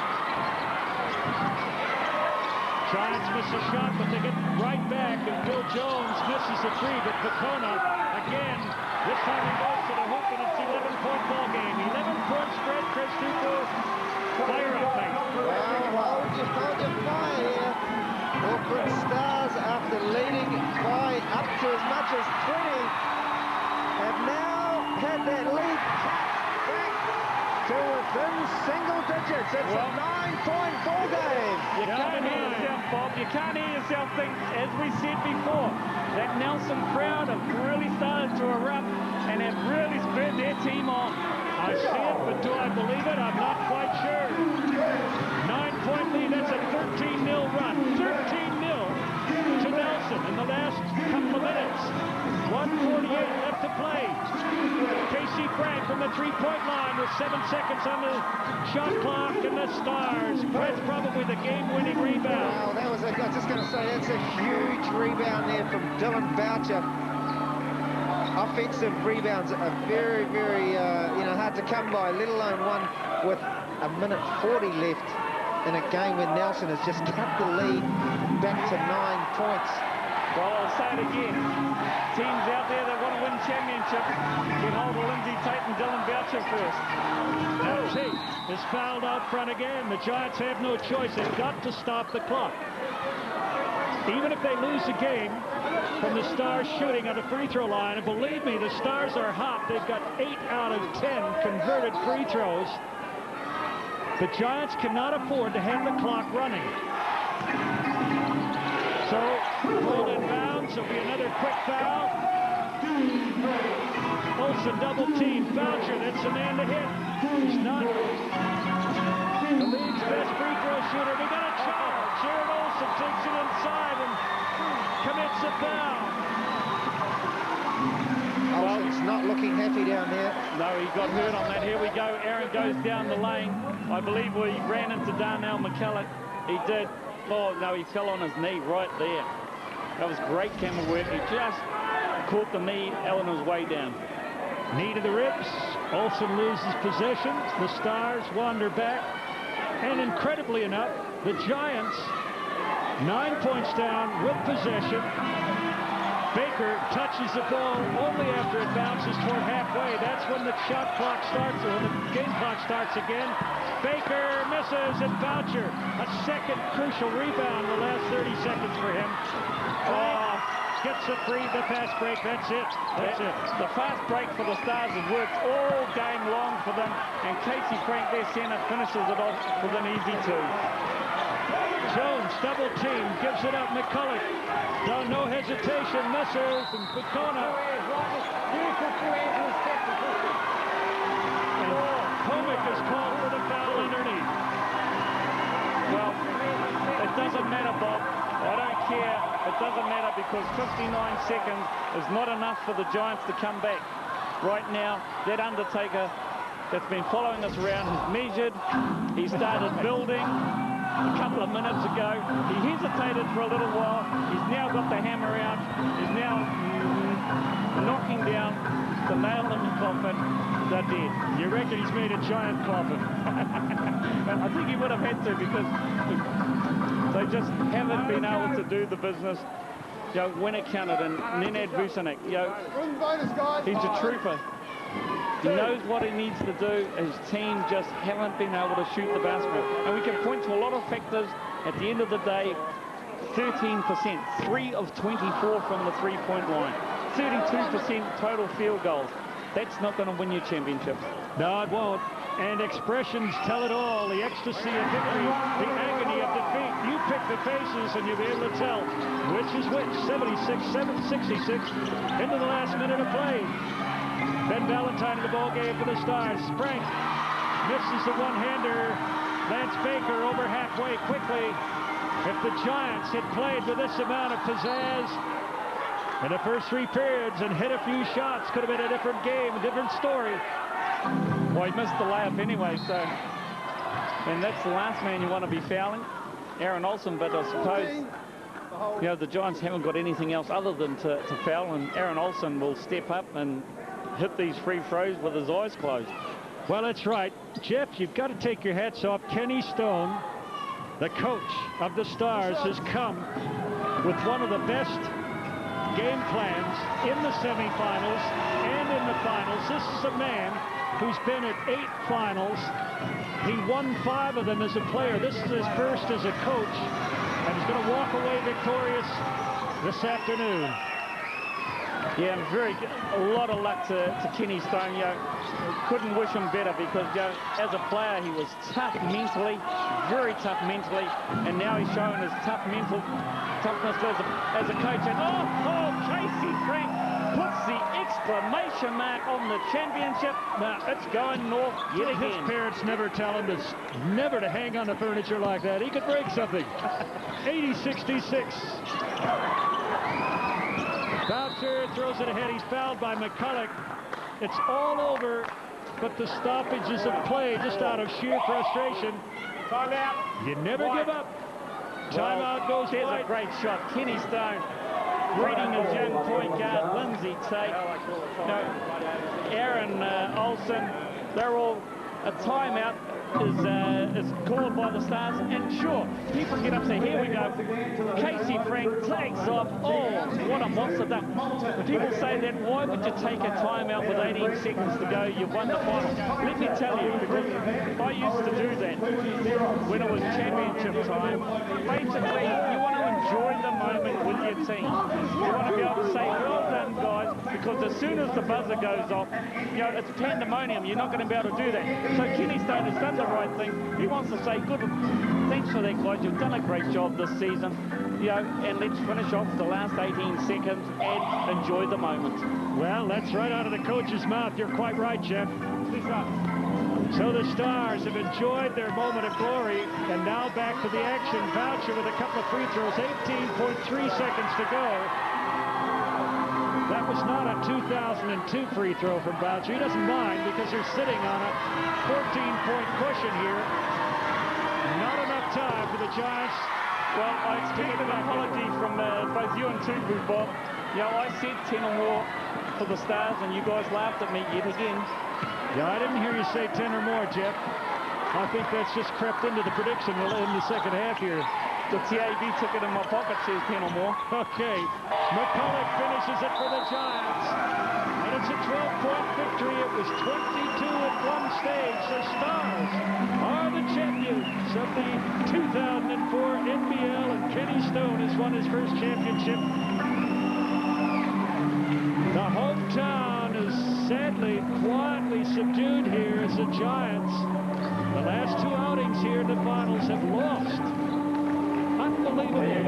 Giants miss a shot, but they get right back, and Bill Jones misses a three, but Vacona, again, this time he goes to the hoop, and it's 11-point ball game. 11-point spread, Chris Tupu. Fire up, mate. Well, hold your fire here. Auckland Stars, after leading by up to as much as 20, have now had that lead cut back to within single digits. It's a 9-point ball game. You can't hear yourself, Bob. You can't hear yourself think, as we said before, that Nelson crowd have really started to erupt and have really spurred their team on. I see it, but do I believe it? I'm not quite sure. 9-point lead, that's a 13-0 run. 13-0 to Nelson in the last couple of minutes. 1:48 left to play. Casey Frank from the three-point line with 7 seconds on the shot clock, and the Stars. That's probably the game-winning rebound. Wow, that was I was just going to say, that's a huge rebound there from Dylan Boucher. Offensive rebounds are very, very, hard to come by, let alone one with a minute 40 left in a game when Nelson has just cut the lead back to 9 points. Well, I'll say it again. Teams out there that want to win championship get hold of Lindsay Tate and Dylan Boucher first. Now Tate is fouled out front again. The Giants have no choice. They've got to stop the clock. Even if they lose the game from the Stars shooting on the free throw line, and believe me, the Stars are hot. They've got 8 out of 10 converted free throws. The Giants cannot afford to have the clock running. So, pulled in bounds. There'll be another quick foul. Olsen double team. Boucher, that's the man to hit. He's not the league's best free throw shooter. They got a charge. Jared Olsen takes it inside and commits a foul. Olsen's not looking happy down there. No, he got hurt on that. Here we go. Aaron goes down the lane. I believe we ran into Darnell McCulloch. He did. Oh, no, he fell on his knee right there. That was great camera work. He just caught the knee on his way down. Knee to the ribs. Olsen loses possession. The Stars wander back. And incredibly enough, the Giants, 9 points down with possession. Baker touches the ball only after it bounces toward halfway. That's when the shot clock starts, or when the game clock starts again. Baker misses, and Boucher, a second crucial rebound in the last 30 seconds for him. Gets the fast break. That's it. That's it. The fast break for the Stars has worked all game long for them, and Casey Frank, their center, finishes it off with an easy two. Jones, double team, gives it up. McCulloch, no hesitation, misses, and Vacona. And Pomick is called for the foul underneath. Well, it doesn't matter, Bob. I don't care. It doesn't matter because 59 seconds is not enough for the Giants to come back. Right now, that Undertaker that's been following us around has measured. He started building a couple of minutes ago. He hesitated for a little while. He's now got the hammer out. He's now knocking down the nail in the coffin. They're dead. You reckon he's made a giant coffin? I think he would have had to because they just haven't been able to do the business, when it counted. And Nenad Vucinic, he's a trooper. He knows what he needs to do. His team just haven't been able to shoot the basketball. And we can point to a lot of factors. At the end of the day, 13%, 3 of 24 from the three-point line, 32% total field goals. That's not going to win you championships. No, it won't. And expressions tell it all. The ecstasy of victory, the agony of defeat. You pick the faces and you'll be able to tell which is which. 76-66 into the last minute of play. Ben Valentine in the ball game for the Stars. Frank misses the one-hander. Lance Baker over halfway quickly. If the Giants had played with this amount of pizzazz in the first 3 periods and hit a few shots, could have been a different game, a different story. Well, he missed the layup anyway, so... And that's the last man you want to be fouling, Aaron Olsen, but I suppose, you know, the Giants haven't got anything else other than to foul, and Aaron Olsen will step up and hit these free throws with his eyes closed. Well, that's right. Jeff, you've got to take your hats off. Kenny Stone, the coach of the Stars, has come with one of the best game plans in the semifinals and in the finals. This is a man who's been at 8 finals. He won 5 of them as a player. This is his first as a coach, and he's going to walk away victorious this afternoon. Yeah, a lot of luck to Kenny Stone. You know, couldn't wish him better because, you know, as a player he was tough mentally, very tough mentally, and now he's showing his toughness as a coach. And Casey Frank puts the exclamation mark on the championship. Now it's going north yet again. His parents never tell him never to hang on the furniture like that. He could break something. 80-66. Boucher throws it ahead. He's fouled by McCulloch. It's all over, but the stoppages of play just out of sheer frustration. Timeout. You never give up. Timeout goes There's wide. a great shot. Kenny Stone reading his young point guard, Lindsay Tate. No, Aaron Olsen. They're all... A timeout is called by the Stars, and sure, people get up and say, here we go. Casey Frank takes off. Oh, what a monster duck. People say then, why would you take a timeout with 18 seconds to go? You've won the final. Let me tell you, because I used to do that when it was championship time. Basically, you want to enjoy the moment with your team. You want to be able to say, well done, guys, because as soon as the buzzer goes off, you know, it's pandemonium. You're not going to be able to do that. So Kenny Stone has done the right thing. He wants to say, good, thanks for that, guys. You've done a great job this season. You know, and let's finish off the last 18 seconds and enjoy the moment. Well, that's right out of the coach's mouth. You're quite right, Jeff. So the Stars have enjoyed their moment of glory, and now back to the action. Boucher with a couple of free throws, 18.3 seconds to go. That was not a 2002 free throw from Boucher. He doesn't mind because they're sitting on a 14-point cushion here. Not enough time for the Giants. Well, I expect an apology from both you and Tupu, Bob. You know, I said 10 or more for the Stars, and you guys laughed at me yet again. Yeah, I didn't hear you say 10 or more, Jeff. I think that's just crept into the prediction in the second half here. The TAB ticket in my pocket says 10 or more. Okay. McCulloch finishes it for the Giants. And it's a 12-point victory. It was 22 at one stage. The Stars are the champions of the 2004 NBL, and Kenny Stone has won his first championship. The hometown is sadly, quietly subdued here as the Giants, the last 2 outings here in the finals, have lost. Unbelievable.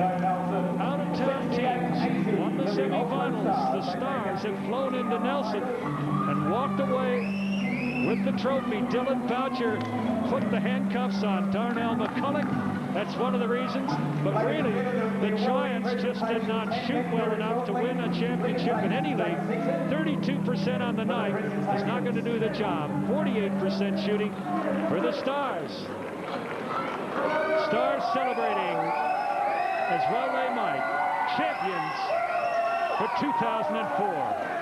Out-of-town teams won the semifinals. The Stars have flown into Nelson and walked away with the trophy. Dylan Boucher put the handcuffs on Darnell McCulloch. That's one of the reasons. But really, the Giants just did not shoot well enough to win a championship in any league. 32% on the night is not going to do the job. 48% shooting for the Stars. Stars celebrating as well they might. Champions for 2004.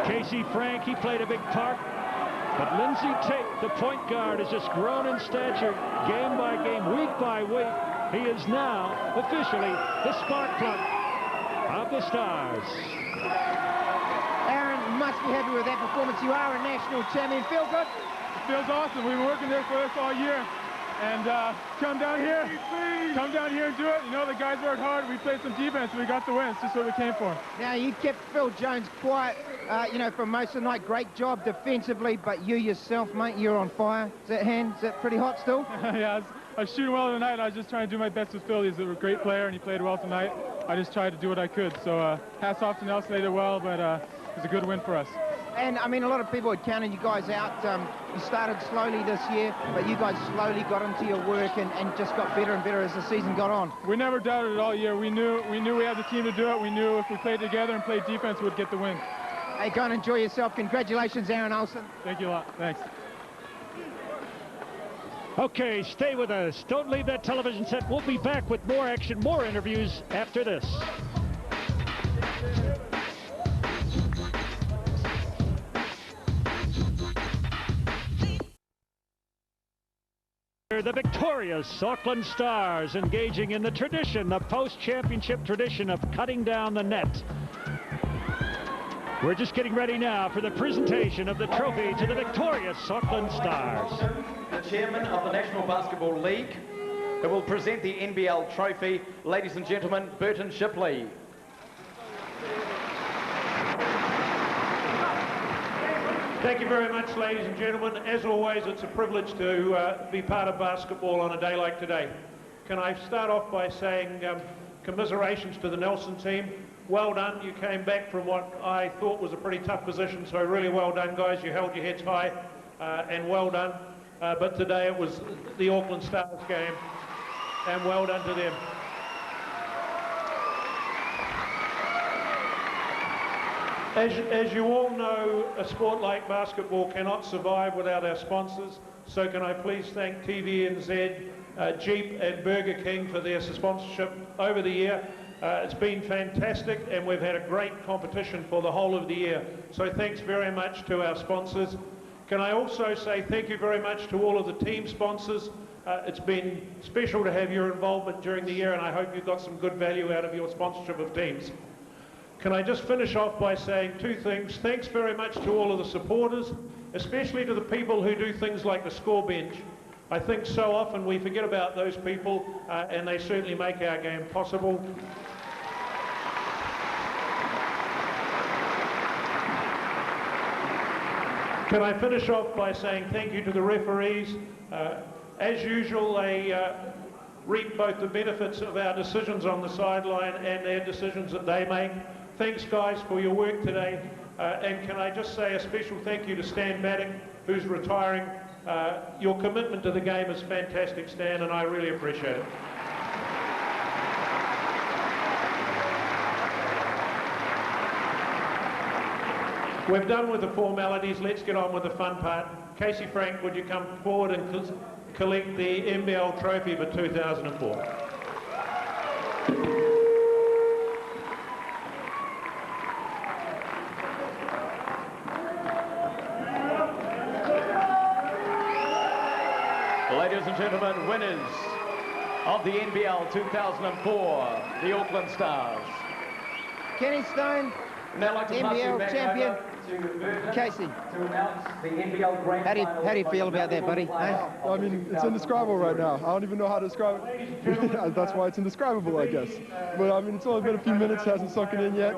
Casey Frank, he played a big part. But Lindsay Tate, the point guard, has just grown in stature game by game, week by week. He is now officially the spark plug of the Stars. Aaron, you must be happy with that performance. You are a national champion. Feel good? It feels awesome. We've been working there for this all year. And come down here and do it. You know, the guys worked hard. We played some defense, and we got the win. It's just what we came for. Now, you kept Phil Jones quiet, you know, for most of the night. Great job defensively, but you yourself, mate, you're on fire. Is that pretty hot still? Yeah, I was shooting well tonight. I was just trying to do my best with Phil. He's a great player, and he played well tonight. I just tried to do what I could. So hats off to Nelson. They did well, but it was a good win for us. And, I mean, a lot of people had counted you guys out. You started slowly this year, but you guys slowly got into your work and just got better and better as the season got on. We never doubted it all year. We knew we had the team to do it. We knew if we played together and played defense, we'd get the win. Hey, go and enjoy yourself. Congratulations, Aaron Olsen. Thank you a lot. Thanks. Okay, stay with us. Don't leave that television set. We'll be back with more action, more interviews after this. The victorious Auckland Stars engaging in the tradition, the post-championship tradition of cutting down the net. We're just getting ready now for the presentation of the trophy to the victorious Auckland Stars. The chairman of the National Basketball League, who will present the NBL trophy, ladies and gentlemen, Burton Shipley. Thank you very much, ladies and gentlemen. As always, it's a privilege to be part of basketball on a day like today. Can I start off by saying commiserations to the Nelson team. Well done. You came back from what I thought was a pretty tough position, so really well done, guys. You held your heads high, and well done. But today it was the Auckland Stars game, and well done to them. As you all know, a sport like basketball cannot survive without our sponsors, so can I please thank TVNZ, Jeep and Burger King for their sponsorship over the year. It's been fantastic, and we've had a great competition for the whole of the year. So thanks very much to our sponsors. Can I also say thank you very much to all of the team sponsors. It's been special to have your involvement during the year, and I hope you got some good value out of your sponsorship of teams. Can I just finish off by saying two things. Thanks very much to all of the supporters, especially to the people who do things like the score bench. I think so often we forget about those people, and they certainly make our game possible. Can I finish off by saying thank you to the referees. As usual, they reap both the benefits of our decisions on the sideline and their decisions that they make. Thanks, guys, for your work today. And can I just say a special thank you to Stan Maddock, who's retiring. Your commitment to the game is fantastic, Stan, and I really appreciate it. We've done with the formalities. Let's get on with the fun part. Casey Frank, would you come forward and collect the NBL trophy for 2004? Ladies and gentlemen, winners of the NBL 2004, the Auckland Stars. Kenny Stone, now I'd like to NBL champion, Casey. To announce the NBL Grand Final. How do you feel about that, buddy? I mean, it's indescribable right now. I don't even know how to describe it. That's why it's indescribable, I guess. But I mean, it's only been a few minutes, hasn't sunk it in yet.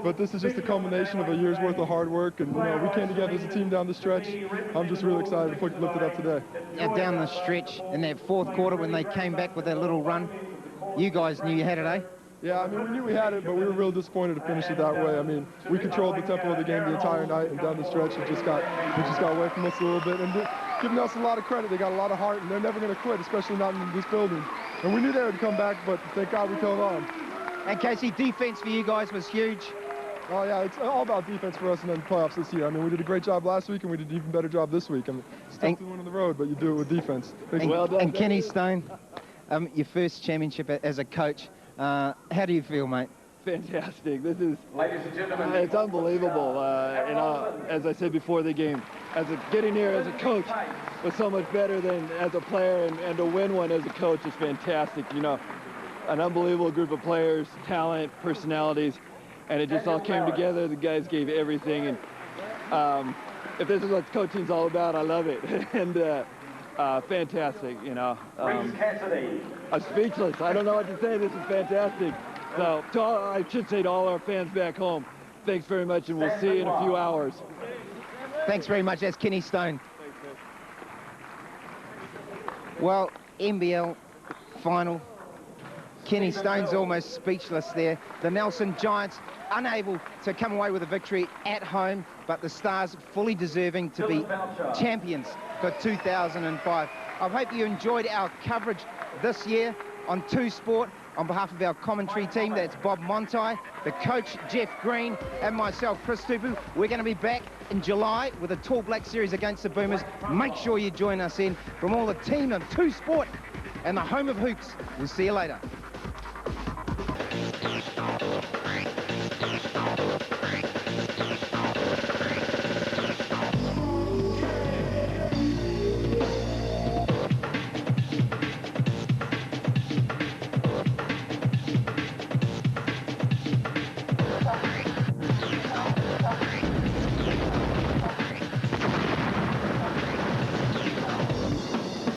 But this is just a culmination of a year's worth of hard work, and you know, we came together as a team down the stretch. I'm just really excited to lift it up today. Now down the stretch in that fourth quarter when they came back with that little run, you guys knew you had it, eh? Yeah, I mean, we knew we had it, but we were real disappointed to finish it that way. I mean, we controlled the tempo of the game the entire night, and down the stretch, it just got away from us a little bit. And giving us a lot of credit. They got a lot of heart, and they're never going to quit, especially not in this building. And we knew they would come back, but thank God we held on. And Casey, defense for you guys was huge. Oh, yeah, it's all about defense for us in the playoffs this year. I mean, we did a great job last week, and we did an even better job this week. I mean, it's tough to win on the road, but you do it with defense. Well done. And Kenny Stone, your first championship as a coach. How do you feel, mate? Fantastic. This is, ladies and gentlemen, it's unbelievable. You know, as I said before the game, getting here as a coach was so much better than as a player, and to win one as a coach is fantastic. You know, an unbelievable group of players, talent, personalities, and it just all came together. The guys gave everything, and if this is what coaching's all about, I love it. And fantastic, you know. I'm speechless. I don't know what to say. This is fantastic. So I should say to all our fans back home, thanks very much, and we'll see you in a few hours. Thanks very much. That's Kenny Stone. Well, NBL final. Kenny Stone's almost speechless there. The Nelson Giants unable to come away with a victory at home, but the Stars fully deserving to be champions for 2005. I hope you enjoyed our coverage this year on 2 Sport. On behalf of our commentary team, that's Bob Montai, the coach Jeff Green, and myself, Chris Tupu. We're going to be back in July with a Tall Black series against the Boomers. Make sure you join us in. From all the team of 2 Sport and the home of hoops, we'll see you later.